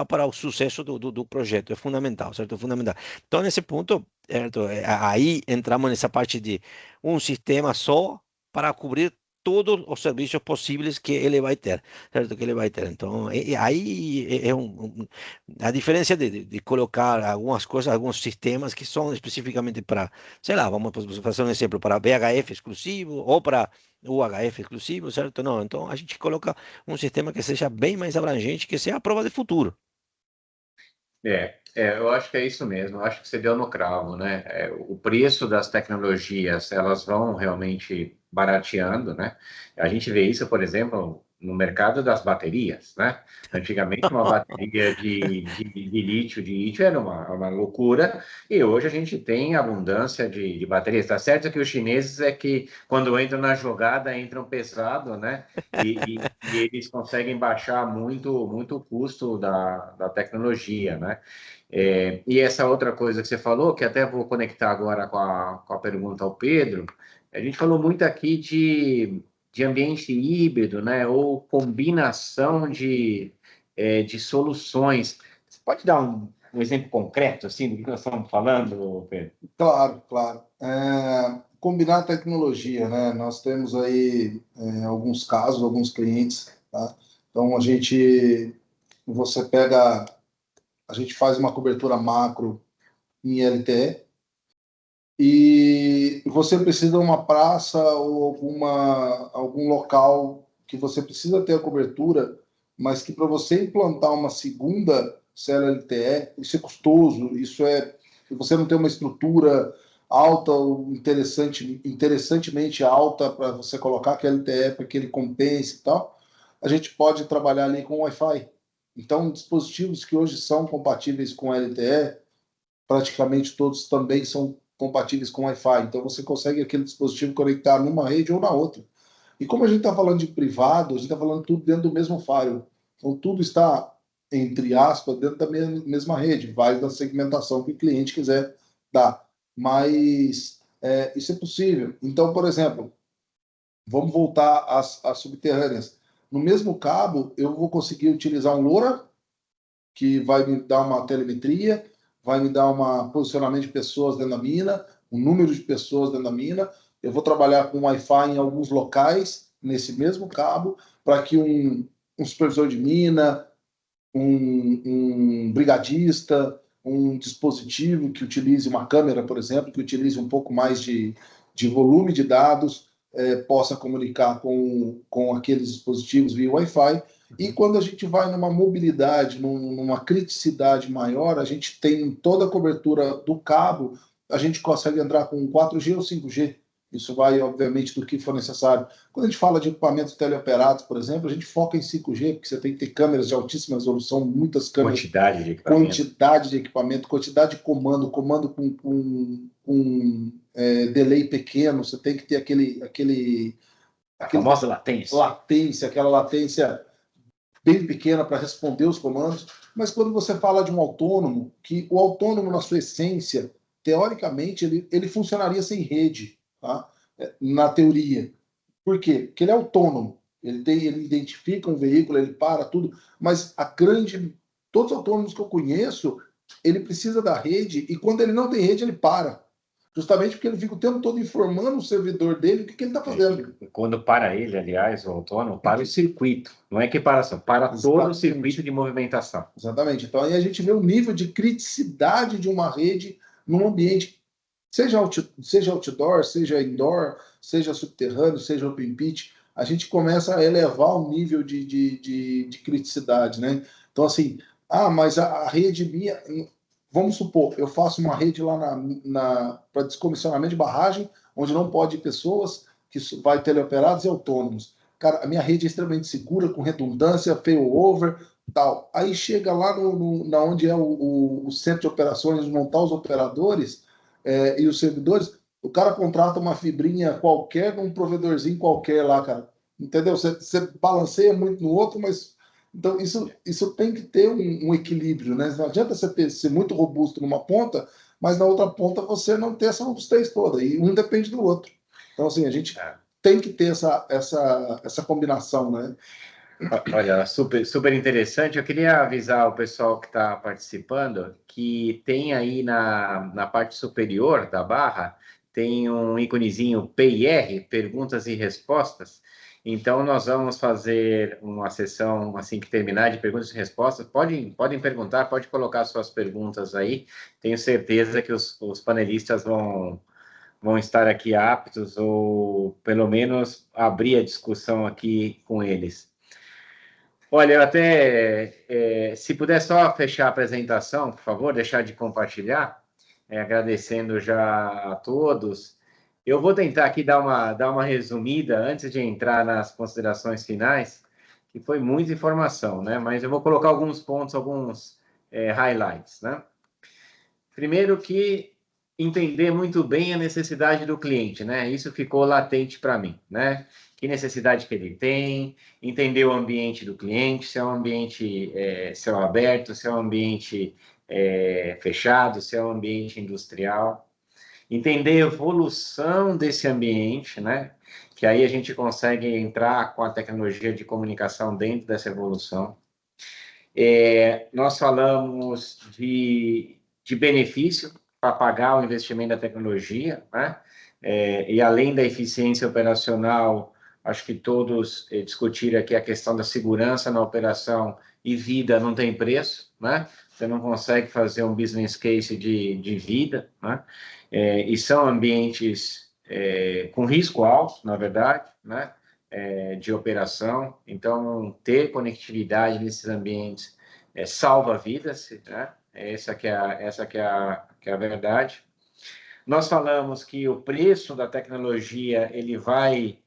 S3: para o sucesso do projeto, é fundamental, certo? É fundamental. Então, nesse ponto, certo? Aí entramos nessa parte de um sistema só para cobrir todos os serviços possíveis que ele vai ter, certo? Que ele vai ter. Então, aí a diferença de colocar algumas coisas, alguns sistemas que são especificamente para, sei lá, vamos fazer um exemplo, para VHF exclusivo ou para UHF exclusivo, certo? Não, então a gente coloca um sistema que seja bem mais abrangente, que seja a prova de futuro.
S2: Eu acho que é isso mesmo. Eu acho que você deu no cravo, né? O preço das tecnologias, elas vão realmente barateando, né? A gente vê isso, por exemplo, no mercado das baterias, né? Antigamente, uma bateria de lítio era uma loucura, e hoje a gente tem abundância de baterias. Está certo que os chineses é que, quando entram na jogada, entram pesado, né? E eles conseguem baixar muito o custo da tecnologia, né? E essa outra coisa que você falou, que até vou conectar agora com a pergunta ao Pedro, a gente falou muito aqui de ambiente híbrido, né? Ou combinação de soluções. Você pode dar um exemplo concreto, assim, do que nós estamos falando, Pedro?
S4: Claro, claro. Combinar tecnologia, né? Nós temos aí alguns casos, alguns clientes, tá? Então, você pega, a gente faz uma cobertura macro em LTE e você precisa de uma praça ou algum local que você precisa ter a cobertura, mas que para você implantar uma segunda célula LTE, isso é custoso, você não tem uma estrutura alta ou interessantemente alta para você colocar aquele LTE para que ele compense e tal, a gente pode trabalhar ali com Wi-Fi. Então, dispositivos que hoje são compatíveis com LTE, praticamente todos também são compatíveis com Wi-Fi. Então, você consegue aquele dispositivo conectar numa rede ou na outra. E como a gente está falando de privado, a gente está falando tudo dentro do mesmo firewall. Então, tudo está, entre aspas, dentro da mesma rede. Vai da segmentação que o cliente quiser dar. Mas isso é possível. Então, por exemplo, vamos voltar às subterrâneas. No mesmo cabo, eu vou conseguir utilizar um LoRa, que vai me dar uma telemetria, vai me dar um posicionamento de pessoas dentro da mina, um número de pessoas dentro da mina. Eu vou trabalhar com Wi-Fi em alguns locais, nesse mesmo cabo, para que um supervisor de mina, um brigadista, um dispositivo que utilize uma câmera, por exemplo, que utilize um pouco mais de volume de dados, possa comunicar com aqueles dispositivos via Wi-Fi. E quando a gente vai numa mobilidade, numa criticidade maior, a gente tem toda a cobertura do cabo, a gente consegue entrar com 4G ou 5G. Isso vai, obviamente, do que for necessário. Quando a gente fala de equipamentos teleoperados, por exemplo, a gente foca em 5G, porque você tem que ter câmeras de altíssima resolução, muitas câmeras. Quantidade de equipamento, quantidade de comando com delay pequeno, você tem que ter
S2: a famosa latência.
S4: Aquela latência bem pequena para responder os comandos. Mas quando você fala de um autônomo, que o autônomo, na sua essência, teoricamente, ele funcionaria sem rede, tá? Na teoria. Por quê? Porque ele é autônomo. Ele identifica um veículo, ele para tudo, mas todos os autônomos que eu conheço, ele precisa da rede, e quando ele não tem rede, ele para. Justamente porque ele fica o tempo todo informando o servidor dele o que ele está fazendo.
S2: Quando para ele, aliás, o autônomo, para o circuito, não é equiparação, para todo o circuito de movimentação.
S4: Exatamente. Então aí a gente vê o nível de criticidade de uma rede num ambiente, seja outdoor, seja indoor, seja subterrâneo, seja open pit, a gente começa a elevar o nível de criticidade, né? Então, assim, mas a rede minha... Vamos supor, eu faço uma rede lá para descomissionamento de barragem, onde não pode ir pessoas, que vai teleoperados e autônomos. Cara, a minha rede é extremamente segura, com redundância, failover, tal. Aí chega lá na onde é o centro de operações, montar os operadores e os servidores, o cara contrata uma fibrinha qualquer, num provedorzinho qualquer lá, cara. Entendeu? Você balanceia muito no outro, mas... Então, isso tem que ter um equilíbrio, né? Não adianta você ser muito robusto numa ponta, mas na outra ponta você não ter essa robustez toda, e um depende do outro. Então, assim, a gente tem que ter essa combinação, né?
S2: Olha, super interessante. Eu queria avisar o pessoal que está participando que tem aí na parte superior da barra, tem um íconezinho PIR, Perguntas e Respostas. Então, nós vamos fazer uma sessão, assim que terminar, de perguntas e respostas. Podem perguntar, pode colocar suas perguntas aí. Tenho certeza que os panelistas vão estar aqui aptos, ou pelo menos abrir a discussão aqui com eles. Olha, eu até, se puder só fechar a apresentação, por favor, deixar de compartilhar, agradecendo já a todos. Eu vou tentar aqui dar uma resumida antes de entrar nas considerações finais. que foi muita informação, né? Mas eu vou colocar alguns pontos, alguns highlights, né? Primeiro que entender muito bem a necessidade do cliente, né? Isso ficou latente para mim, né? Que necessidade que ele tem, entender o ambiente do cliente, se é um ambiente céu aberto, se é um ambiente fechado, se é um ambiente industrial. Entender a evolução desse ambiente, né? Que aí a gente consegue entrar com a tecnologia de comunicação dentro dessa evolução. Nós falamos de benefício para pagar o investimento da tecnologia, né? E além da eficiência operacional, acho que todos discutiram aqui a questão da segurança na operação e vida não tem preço, né? Você não consegue fazer um business case de vida, né? E são ambientes com risco alto, na verdade, né? De operação. Então, ter conectividade nesses ambientes salva vidas, né? Essa que é a verdade. Nós falamos que o preço da tecnologia ele vai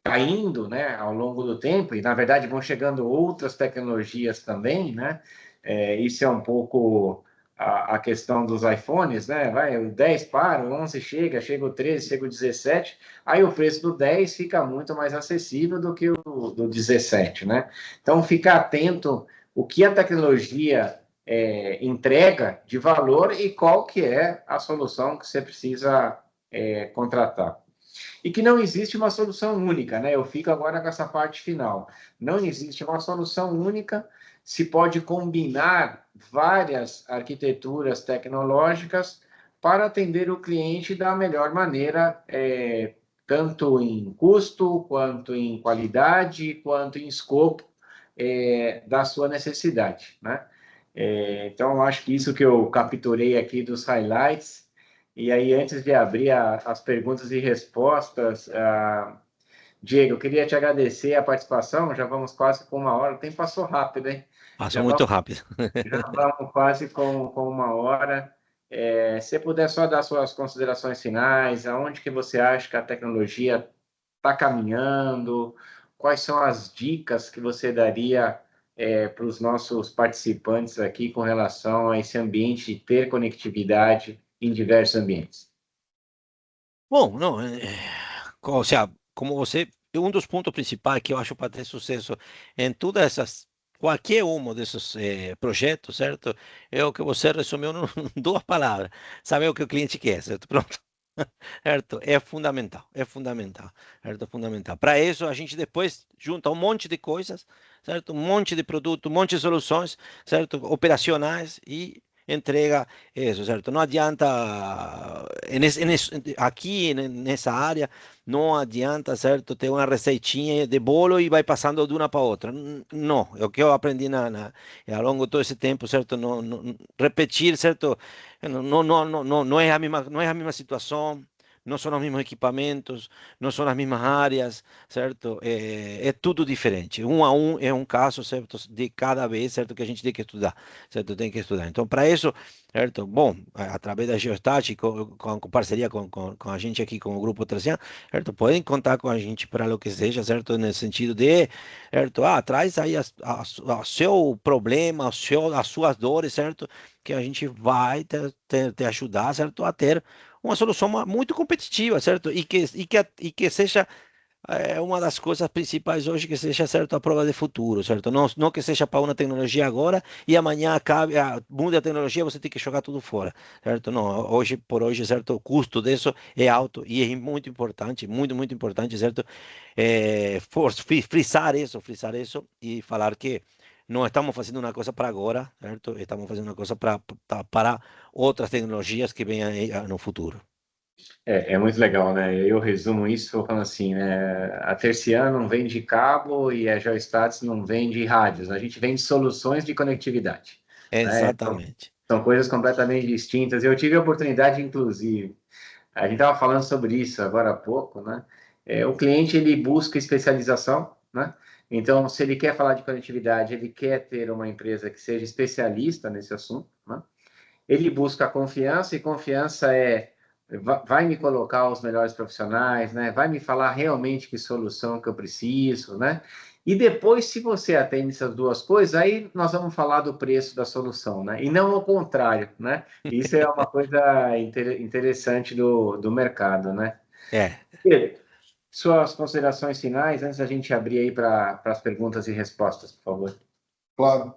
S2: caindo, né, ao longo do tempo, e na verdade vão chegando outras tecnologias também, né? Isso é um pouco a questão dos iPhones, né? Vai, o 10 para, o 11 chega o 13, chega o 17, aí o preço do 10 fica muito mais acessível do que o do 17, né? Então, ficar atento o que a tecnologia entrega de valor e qual que é a solução que você precisa contratar. E que não existe uma solução única, né? Eu fico agora com essa parte final. Não existe uma solução única, se pode combinar várias arquiteturas tecnológicas para atender o cliente da melhor maneira, tanto em custo, quanto em qualidade, quanto em escopo da sua necessidade, né? Então, acho que isso que eu capturei aqui dos highlights. E aí, antes de abrir as perguntas e respostas, Diego, eu queria te agradecer a participação. Já vamos quase com 1 hora. O tempo passou rápido, hein?
S3: Passou muito rápido.
S2: Já vamos quase com 1 hora. Se você puder só dar suas considerações finais, aonde que você acha que a tecnologia está caminhando, quais são as dicas que você daria para os nossos participantes aqui com relação a esse ambiente de ter conectividade em diversos ambientes?
S3: Bom, não, ou seja, como você, dos pontos principais que eu acho para ter sucesso em todas essas, qualquer um desses projetos, certo? É o que você resumiu em 2 palavras. Saber o que o cliente quer, certo? Pronto. Certo? É fundamental, certo? É fundamental. Para isso, a gente depois junta um monte de coisas, certo? Um monte de produto, um monte de soluções, certo? Operacionais e entrega isso, certo? Não adianta, aqui nessa área, não adianta, certo? Ter uma receitinha de bolo e vai passando de uma para outra. Não, é o que eu aprendi ao longo de todo esse tempo, certo? Não, repetir, certo? Não é a mesma situação, não são os mesmos equipamentos, não são as mesmas áreas, certo? É tudo diferente. A é um caso, certo? De cada vez, certo? Que a gente tem que estudar, certo? Tem que estudar. Então, para isso, certo? Bom, através da Geostat, com parceria com a gente aqui, com o Grupo 300, certo? Podem contar com a gente para o que seja, certo? Nesse sentido de, certo? Traz aí o seu problema, as suas dores, certo? Que a gente vai te ajudar, certo? A ter uma solução muito competitiva, certo? E que seja uma das coisas principais hoje, que seja, certo, a prova de futuro, certo? Não que seja para uma tecnologia agora e amanhã acabe, muda a tecnologia, você tem que jogar tudo fora, certo? Não, hoje por hoje, certo, o custo disso é alto e é muito importante, muito, muito importante, certo? Frisar isso e falar que não estamos fazendo uma coisa para agora, certo? Estamos fazendo uma coisa para outras tecnologias que venham aí, no futuro.
S2: É muito legal, né? Eu resumo isso falando assim, né? A Terciana não vende cabo e a Geostats não vende rádios. A gente vende soluções de conectividade, né? Então,
S3: Exatamente.
S2: são coisas completamente distintas. Eu tive a oportunidade, inclusive, a gente estava falando sobre isso agora há pouco, né? O cliente, ele busca especialização, né? Então, se ele quer falar de conectividade, ele quer ter uma empresa que seja especialista nesse assunto, né? Ele busca confiança, e confiança é vai me colocar os melhores profissionais, né? Vai me falar realmente que solução que eu preciso, né? E depois, se você atende essas duas coisas, aí nós vamos falar do preço da solução, né? E não o contrário, né? Isso é uma coisa interessante do mercado, né?
S3: É.
S2: Pedro, suas considerações finais, antes da gente abrir aí para as perguntas e respostas, por favor.
S4: Claro.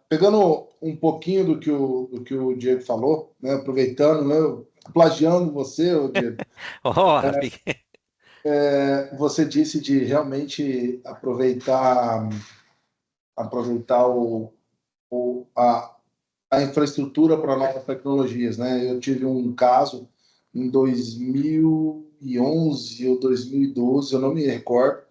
S4: Pegando um pouquinho do que o Diego falou, né, aproveitando, né, plagiando você, Diego,
S3: Oh,
S4: você disse de realmente aproveitar a infraestrutura para novas tecnologias, né? Eu tive um caso em 2011 ou 2012, eu não me recordo.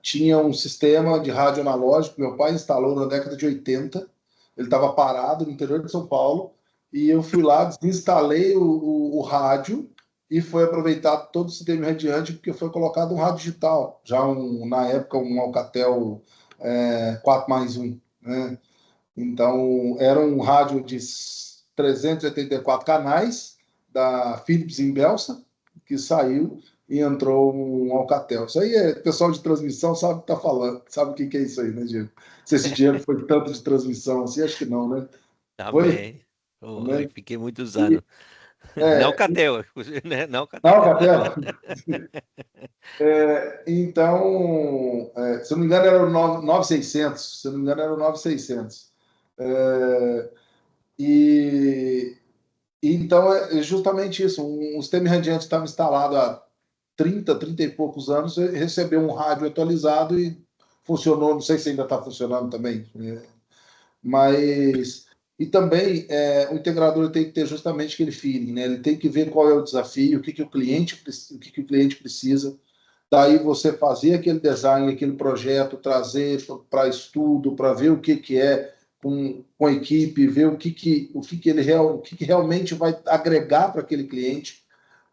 S4: Tinha um sistema de rádio analógico, meu pai instalou na década de 80, ele estava parado no interior de São Paulo, e eu fui lá, desinstalei o rádio e foi aproveitado todo o sistema radiante, porque foi colocado um rádio digital, já na época um Alcatel 4+1, né? Então, era um rádio de 384 canais da Philips em Belsa, que saiu e entrou um Alcatel. Isso aí pessoal de transmissão sabe o que está falando, sabe o que é isso aí, né, Diego? Se esse dinheiro foi tanto de transmissão assim, acho que não, né?
S3: tá
S4: Foi?
S3: bem. Oh, eu
S4: Também?
S3: fiquei muitos
S4: E,
S3: anos. Não Catel, né? Não
S4: não,
S3: Catel.
S4: Alcatel. Então, se eu não me engano, era o 9600. Se eu não me engano, era o 9600. E então é justamente isso. Um sistema radiante estava instalado há 30 e poucos anos, recebeu um rádio atualizado e funcionou. Não sei se ainda está funcionando também, mas e também o integrador tem que ter justamente aquele feeling, né? Ele tem que ver qual é o desafio, o que o cliente precisa. Daí você fazer aquele design, aquele projeto, trazer para estudo, para ver o que é com a equipe, ver o que realmente vai agregar para aquele cliente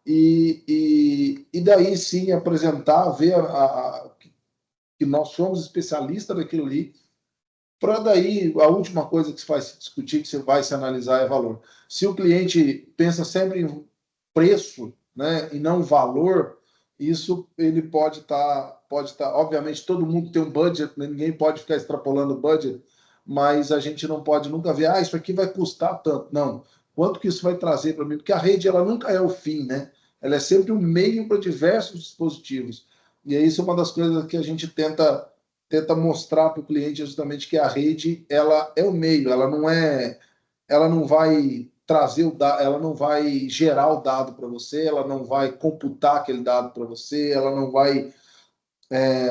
S4: e daí sim apresentar, ver que nós somos especialistas daquilo ali, para daí a última coisa que se vai se discutir, que você vai se analisar é valor. Se o cliente pensa sempre em preço, né, e não valor, isso ele pode estar, obviamente todo mundo tem um budget, né, ninguém pode ficar extrapolando o budget, mas a gente não pode nunca ver, isso aqui vai custar tanto. Não, quanto que isso vai trazer para mim? Porque a rede ela nunca é o fim, né? Ela é sempre um meio para diversos dispositivos. E é isso uma das coisas que a gente tenta mostrar para o cliente justamente que a rede ela é o meio, ela não vai trazer ela não vai gerar o dado para você, ela não vai computar aquele dado para você, ela não vai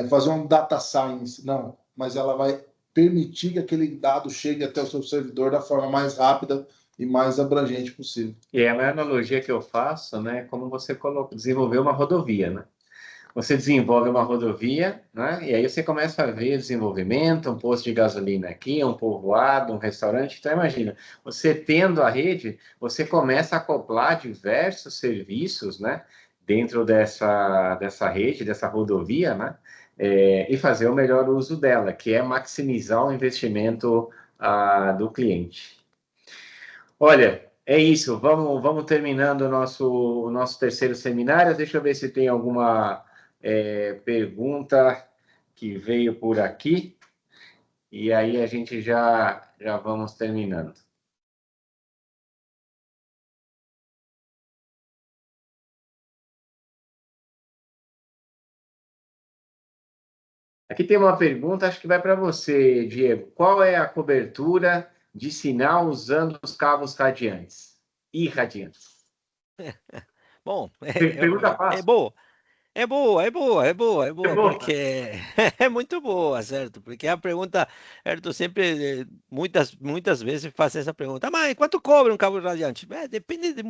S4: fazer um data science, não, mas ela vai permitir que aquele dado chegue até o seu servidor da forma mais rápida e mais abrangente possível.
S2: E é a analogia que eu faço, né? Como você desenvolveu uma rodovia, né? Você desenvolve uma rodovia, né? E aí você começa a ver desenvolvimento, um posto de gasolina aqui, um povoado, um restaurante. Então, imagina, você tendo a rede, você começa a acoplar diversos serviços, né? Dentro dessa rede, dessa rodovia, né? E fazer o melhor uso dela, que é maximizar o investimento do cliente. Olha, é isso. Vamos terminando o nosso terceiro seminário. Deixa eu ver se tem alguma pergunta que veio por aqui. E aí a gente já vamos terminando. Aqui tem uma pergunta, acho que vai para você, Diego. Qual é a cobertura de sinal usando os cabos radiantes? Irradiantes.
S3: Bom,
S2: Pergunta
S3: é
S2: fácil.
S3: boa. É boa, é boa, é boa, é boa,
S2: Boa.
S3: porque é muito boa, certo? Porque a pergunta, certo, sempre, muitas vezes faz essa pergunta, mas quanto cobra um cabo radiante? Depende de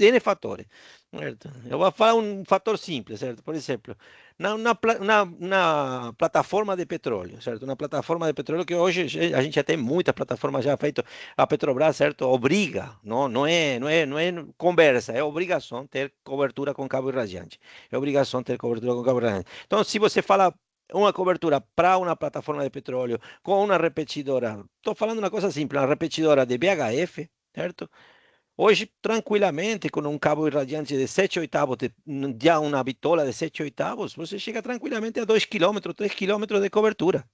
S3: N fatores, certo? Eu vou falar um fator simples, certo? Por exemplo, na plataforma de petróleo, certo? Na plataforma de petróleo que hoje a gente já tem muita plataforma já feita, a Petrobras, certo? Obriga, não é conversa, é obrigação ter cobertura com cabo radiante. É obrigação ter cobertura com cabo radiante. Então, se você fala uma cobertura para uma plataforma de petróleo com uma repetidora, estou falando uma coisa simples, uma repetidora de VHF, certo? Hoje, tranquilamente, com um cabo irradiante de 7 oitavos, já uma bitola de 7 oitavos, você chega tranquilamente a 2 quilômetros, 3 quilômetros de cobertura.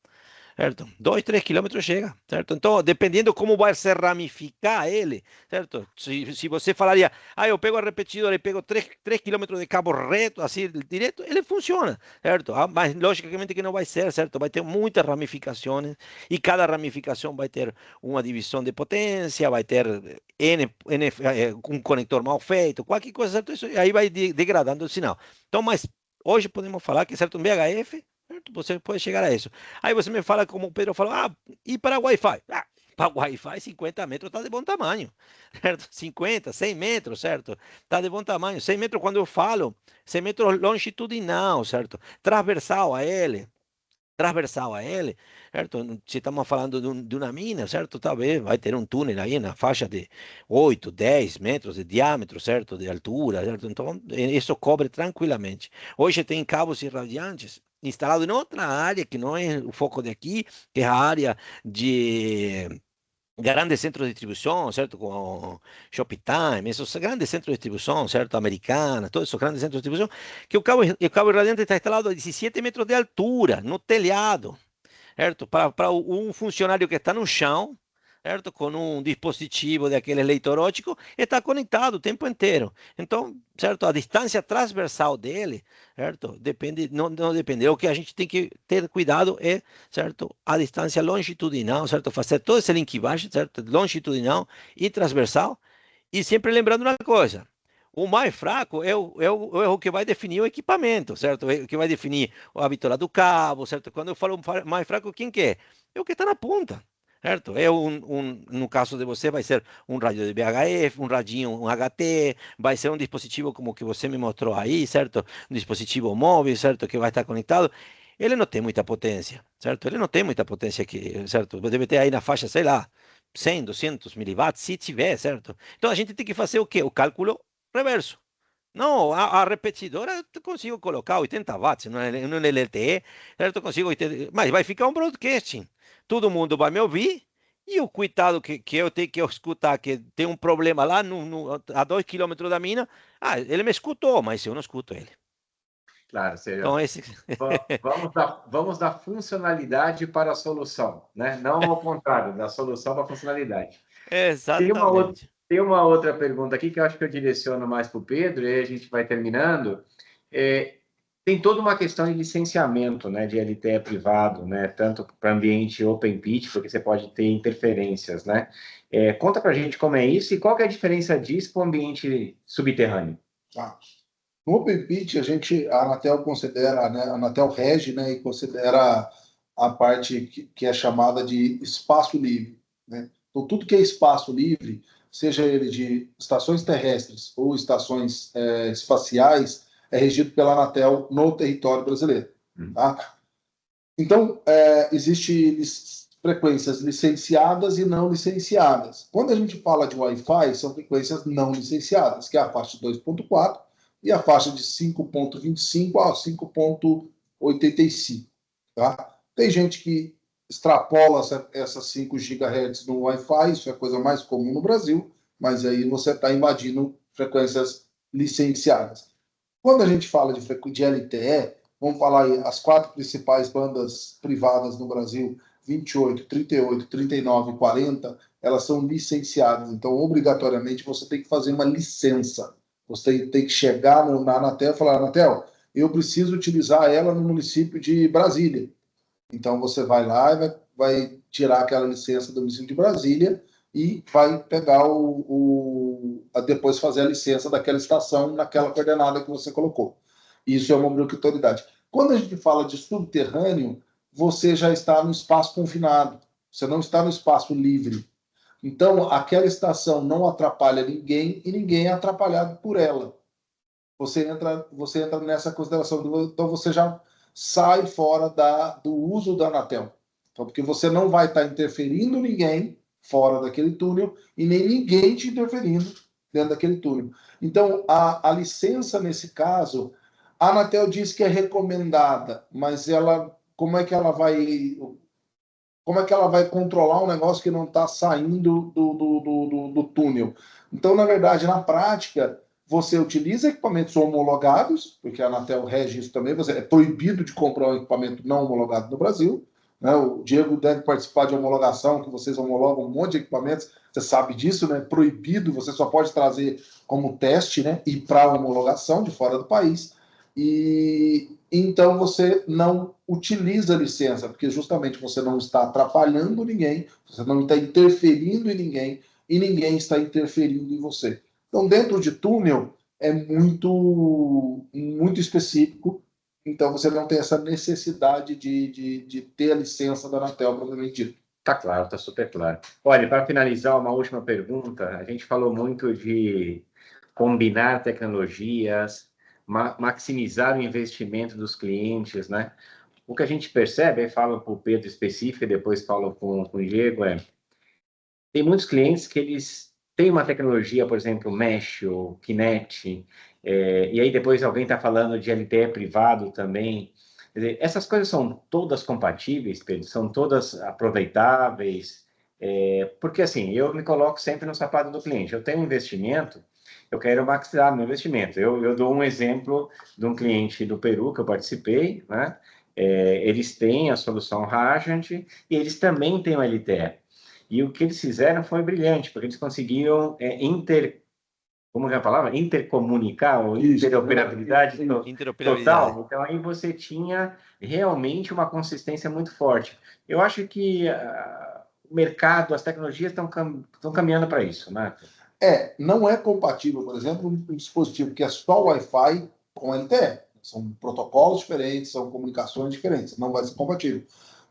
S3: Certo? 2, 3 quilômetros chega, certo? Então, dependendo como vai se ramificar ele, certo? Se você falaria, eu pego a repetidora e pego 3 quilômetros de cabo reto, assim, direto, ele funciona, certo? Mas, logicamente, que não vai ser, certo? Vai ter muitas ramificações e cada ramificação vai ter uma divisão de potência, vai ter um conector mal feito, qualquer coisa, certo? Isso aí vai degradando o sinal. Então, mas hoje podemos falar que, certo, um VHF, certo? Você pode chegar a isso. Aí você me fala, como o Pedro falou, e para Wi-Fi? Para Wi-Fi, 50 metros está de bom tamanho, certo? 50, 100 metros, certo? Está de bom tamanho. 100 metros, quando eu falo, 100 metros longitudinal, certo? Transversal a ele, certo? Se estamos falando de uma mina, certo? Talvez vai ter um túnel aí na faixa de 8, 10 metros de diâmetro, certo? De altura, certo? Então, isso cobre tranquilamente. Hoje tem cabos irradiantes instalados em outra área, que não é o foco de aqui, que é a área de grandes centros de distribuição, certo? Com Shoptime, esses grandes centros de distribuição, certo? Americana, todos esses grandes centros de distribuição, que o cabo irradiante está instalado a 17 metros de altura, no telhado, certo? Para um funcionário que está no chão, certo? Com um dispositivo daquele eleitorótico, está conectado o tempo inteiro. Então, certo? A distância transversal dele, certo? Depende, não depende. O que a gente tem que ter cuidado é, certo? A distância longitudinal, certo? Fazer todo esse linkagem, certo? Longitudinal e transversal. E sempre lembrando uma coisa, o mais fraco é o que vai definir o equipamento, certo? É o que vai definir a bitola do cabo, certo? Quando eu falo mais fraco, quem que é? É o que está na ponta, certo? No caso de você, vai ser um rádio de VHF, um radinho, um HT, vai ser um dispositivo como o que você me mostrou aí, certo? Um dispositivo móvel, certo? Que vai estar conectado. Ele não tem muita potência, certo? Ele não tem muita potência aqui, certo? Deve ter aí na faixa, sei lá, 100, 200 miliwatts, se tiver, certo? Então a gente tem que fazer o quê? O cálculo reverso. Não, a repetidora eu consigo colocar 80 watts no LTE, certo? Eu consigo 80, mas vai ficar um broadcasting. Todo mundo vai me ouvir e o coitado que eu tenho que escutar que tem um problema lá a 2 quilômetros da mina, ele me escutou, mas eu não escuto ele.
S2: Claro, ou seja,
S3: Então esse
S2: vamos da funcionalidade para a solução, né? Não ao contrário, da solução para a funcionalidade.
S3: exatamente.
S2: Tem uma outra pergunta aqui que eu acho que eu direciono mais para o Pedro, e aí a gente vai terminando. Tem toda uma questão de licenciamento, né, de LTE privado, né, tanto para ambiente open pitch, porque você pode ter interferências, né? Conta para a gente como é isso e qual que é a diferença disso para o ambiente subterrâneo.
S4: No Open Pitch, a Anatel considera, né, a Anatel rege, né, e considera a parte que é chamada de espaço livre, né? Então, tudo que é espaço livre, seja ele de estações terrestres ou estações espaciais, é regido pela Anatel no território brasileiro. Tá? Então, existem frequências licenciadas e não licenciadas. Quando a gente fala de Wi-Fi, são frequências não licenciadas, que é a faixa 2.4 e a faixa de 5.25 a 5.85. Tá? Tem gente que extrapola essas 5 GHz no Wi-Fi, isso é a coisa mais comum no Brasil, mas aí você está invadindo frequências licenciadas. Quando a gente fala de LTE, vamos falar aí, as 4 principais bandas privadas no Brasil, 28, 38, 39 e 40, elas são licenciadas. Então, obrigatoriamente, você tem que fazer uma licença. Você tem que chegar na Anatel e falar, Anatel, eu preciso utilizar ela no município de Brasília. Então, você vai lá e vai tirar aquela licença do município de Brasília e vai pegar depois fazer a licença daquela estação naquela coordenada que você colocou. Isso é uma obrigatoriedade. Quando a gente fala de subterrâneo, você já está no espaço confinado, você não está no espaço livre. Então, aquela estação não atrapalha ninguém e ninguém é atrapalhado por ela. Você entra nessa consideração. Então, você já sai fora do uso da Anatel. Então, porque você não vai estar interferindo ninguém fora daquele túnel e nem ninguém te interferindo dentro daquele túnel. Então, a licença, nesse caso, a Anatel diz que é recomendada, mas como é que ela vai como é que ela vai controlar um negócio que não está saindo do túnel? Então, na verdade, na prática, você utiliza equipamentos homologados, porque a Anatel rege isso também, você é proibido de comprar um equipamento não homologado no Brasil, né? O Diego deve participar de homologação, que vocês homologam um monte de equipamentos, você sabe disso, né? Proibido, você só pode trazer como teste, né? E para homologação de fora do país. E então você não utiliza a licença, porque justamente você não está atrapalhando ninguém, você não está interferindo em ninguém, e ninguém está interferindo em você. Então, dentro de túnel, é muito específico, então você não tem essa necessidade de ter a licença da Anatel, propriamente dito.
S2: Tá claro, tá super claro. Olha, para finalizar, uma última pergunta. A gente falou muito de combinar tecnologias, maximizar o investimento dos clientes, né? O que a gente percebe, aí falo para o Pedro específico e depois falo com o Diego, tem muitos clientes que eles têm uma tecnologia, por exemplo, Mesh ou Kinect, e aí depois alguém está falando de LTE privado também. Quer dizer, essas coisas são todas compatíveis, Pedro? São todas aproveitáveis? Porque assim, eu me coloco sempre no sapato do cliente. Eu tenho um investimento, eu quero maximizar meu investimento. Eu dou um exemplo de um cliente do Peru que eu participei, né? Eles têm a solução Radiant e eles também têm o LTE. E o que eles fizeram foi brilhante, porque eles conseguiram como é a palavra? Intercomunicar, ou interoperabilidade total. Então, aí você tinha realmente uma consistência muito forte. Eu acho que o mercado, as tecnologias estão caminhando para isso, né?
S4: Não é compatível, por exemplo, um dispositivo que é só Wi-Fi com LTE. São protocolos diferentes, são comunicações diferentes, não vai ser compatível.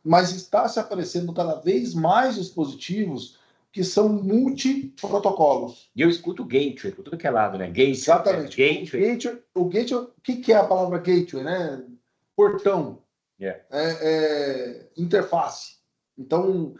S4: Mas está se aparecendo cada vez mais dispositivos que são multiprotocolos.
S2: E eu escuto gateway por tudo que é lado, né? Gateway.
S4: Exatamente.
S2: Gateway.
S4: O gateway, o que é a palavra gateway, né? Portão. Interface. Então,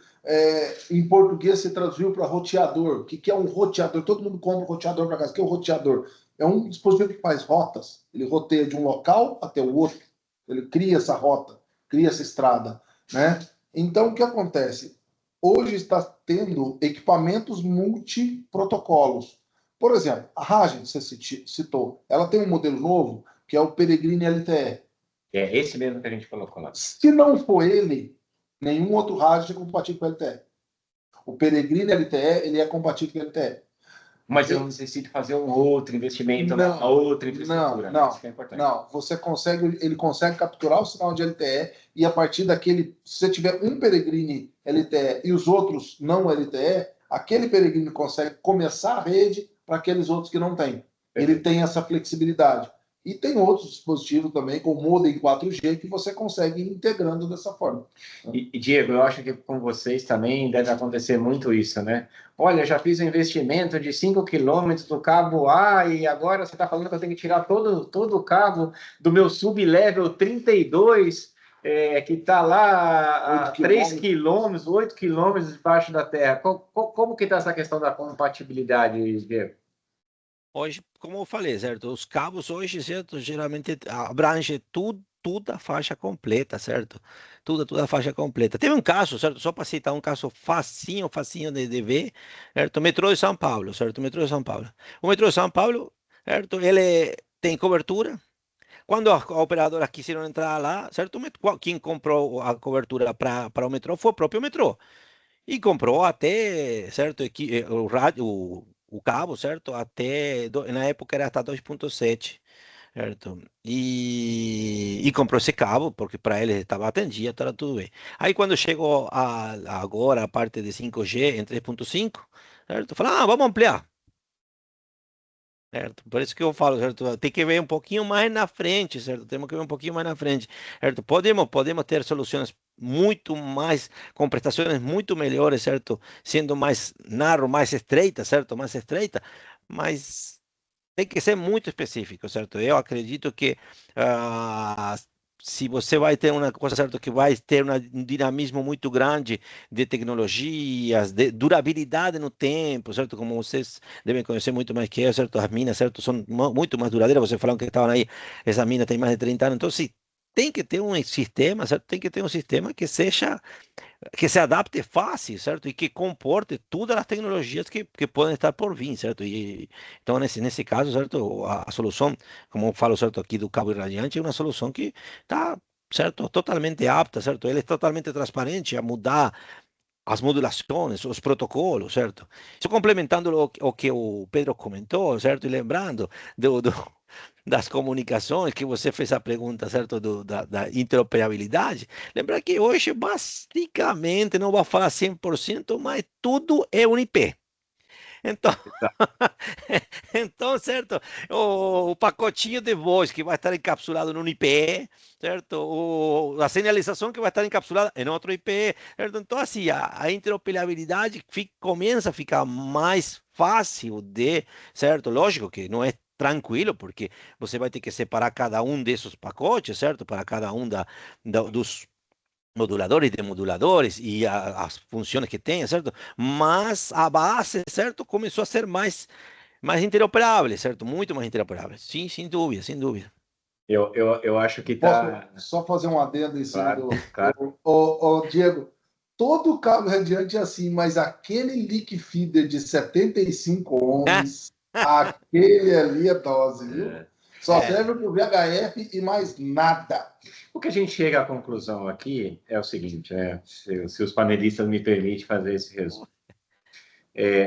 S4: em português se traduziu para roteador. O que é um roteador? Todo mundo compra um roteador para casa. O que é um roteador? É um dispositivo que faz rotas. Ele roteia de um local até o outro. Ele cria essa rota, cria essa estrada, né? Então, o que acontece? Hoje está tendo equipamentos multiprotocolos. Por exemplo, a Ragem, que você citou, ela tem um modelo novo, que é o Peregrine LTE.
S2: É esse mesmo que a gente colocou lá.
S4: Se não for ele, nenhum outro Ragem é compatível com o LTE. O Peregrine LTE, ele é compatível com o LTE.
S2: Mas eu necessito fazer um outro investimento na outra infraestrutura.
S4: Não, ele consegue capturar o sinal de LTE e a partir daquele, se você tiver um Peregrine LTE e os outros não LTE, aquele Peregrine consegue começar a rede para aqueles outros que não têm. Ele tem essa flexibilidade. E tem outros dispositivos também, com modem 4G, que você consegue ir integrando dessa forma.
S2: E Diego, eu acho que com vocês também deve acontecer muito isso, né? Olha, já fiz um investimento de 5 quilômetros do cabo A e agora você está falando que eu tenho que tirar todo o cabo do meu sublevel 32, que está lá a 3 quilômetros, 8 quilômetros debaixo da terra. Como que está essa questão da compatibilidade, Diego?
S3: Hoje, como eu falei, certo? Os cabos hoje, certo? Geralmente abrange toda a faixa completa, certo? Toda a faixa completa. Teve um caso, certo? Só para citar um caso facinho de ver, certo? O metrô de São Paulo, certo? O metrô de São Paulo. O metrô de São Paulo, certo? Ele tem cobertura. Quando a operadora quiseram entrar lá, certo? Quem comprou a cobertura para o metrô foi o próprio metrô. E comprou até, certo, o rádio, o cabo, certo, até, na época era até 2.7, certo? E comprou esse cabo, porque para ele estava atendido, estava tudo bem. Aí quando chegou agora a parte de 5G em 3.5, certo? Falaram, vamos ampliar. Certo? Por isso que eu falo, certo? Tem que ver um pouquinho mais na frente, certo? Temos que ver um pouquinho mais na frente, certo? Podemos ter soluções muito mais, com prestações muito melhores, certo? Sendo mais narrow, mais estreita, certo? Mais estreita, mas tem que ser muito específico, certo? Eu acredito que se você vai ter uma coisa, certo, que vai ter um dinamismo muito grande de tecnologias, de durabilidade no tempo, certo? Como vocês devem conhecer muito mais que eu, certo? As minas, certo, são muito mais duradeiras. Vocês falaram que estavam aí, essa mina tem mais de 30 anos. Então, sim, tem que ter um sistema, certo? Tem que ter um sistema que seja que se adapte fácil, certo? E que comporte todas as tecnologias que podem estar por vir, certo? E, então, nesse caso, certo? A solução, como eu falo, certo, aqui do cabo irradiante, é uma solução que está, certo? Totalmente apta, certo? Ele é totalmente transparente a mudar as modulações, os protocolos, certo? Isso complementando o que o Pedro comentou, certo? E lembrando das comunicações, que você fez a pergunta, certo, da interoperabilidade, lembra que hoje, basicamente, não vou falar 100%, mas tudo é um IP. Então, então, certo? O pacotinho de voz que vai estar encapsulado no IP, certo? A sinalização que vai estar encapsulada em outro IP, certo? Então, assim, a interoperabilidade começa a ficar mais fácil de, certo? Lógico que não é tranquilo, porque você vai ter que separar cada um desses pacotes, certo? Para cada um dos moduladores e demoduladores e as funções que tem, certo? Mas a base, certo, começou a ser mais interoperável, certo? Muito mais interoperável. Sim, sem dúvida, sem dúvida.
S2: Eu acho que
S4: Posso
S2: está.
S4: só fazer um adendo em cima
S2: Claro, claro.
S4: Diego, todo cabo radiante é assim, mas aquele leak feeder de 75 ohms, aquele ali é dose, viu? Só serve para o VHF e mais nada.
S2: O que a gente chega à conclusão aqui é o seguinte, né? Se os panelistas me permitem fazer esse resumo.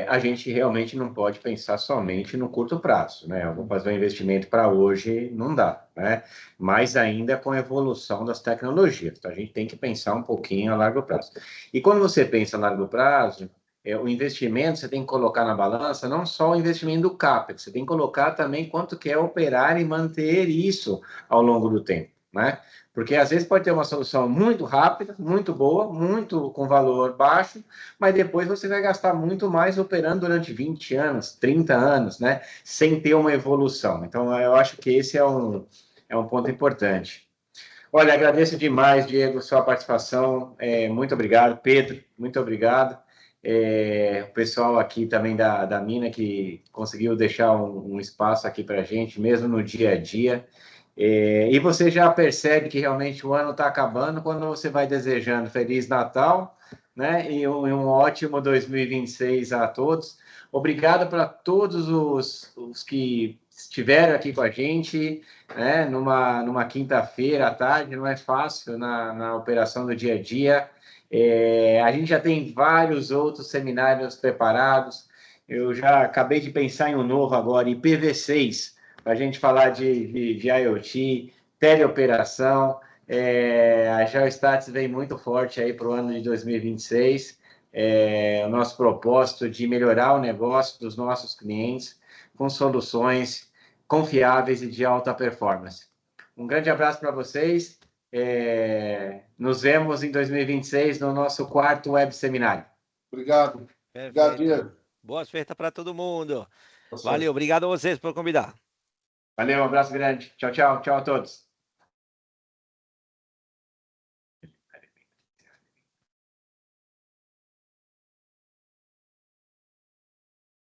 S2: A gente realmente não pode pensar somente no curto prazo, né? Eu vou fazer um investimento para hoje, não dá, né? Mas ainda com a evolução das tecnologias. Então, a gente tem que pensar um pouquinho a largo prazo. E quando você pensa a largo prazo, o investimento você tem que colocar na balança não só o investimento do CAPEX, você tem que colocar também quanto que é operar e manter isso ao longo do tempo, né? Porque às vezes pode ter uma solução muito rápida, muito boa, muito com valor baixo, mas depois você vai gastar muito mais operando durante 20 anos, 30 anos, né? Sem ter uma evolução. Então, eu acho que esse é um ponto importante. Olha, agradeço demais, Diego, sua participação. Muito obrigado. Pedro, muito obrigado. O pessoal aqui também da Mina que conseguiu deixar um espaço aqui para a gente, mesmo no dia a dia. E você já percebe que realmente o ano está acabando quando você vai desejando Feliz Natal, né? E um ótimo 2026 a todos. Obrigado para todos os que estiveram aqui com a gente, né? Numa quinta-feira à tarde, não é fácil na operação do dia a dia. A gente já tem vários outros seminários preparados. Eu já acabei de pensar em um novo agora, IPv6, para a gente falar de IoT, teleoperação. A Geostats vem muito forte aí para o ano de 2026. O nosso propósito de melhorar o negócio dos nossos clientes com soluções confiáveis e de alta performance. Um grande abraço para vocês. Nos vemos em 2026 no nosso 4º web seminário.
S4: Obrigado. Obrigado, Diego.
S3: Boas festas para todo mundo. Valeu, obrigado a vocês por convidar.
S2: Valeu, um abraço grande. Tchau, tchau. Tchau a todos.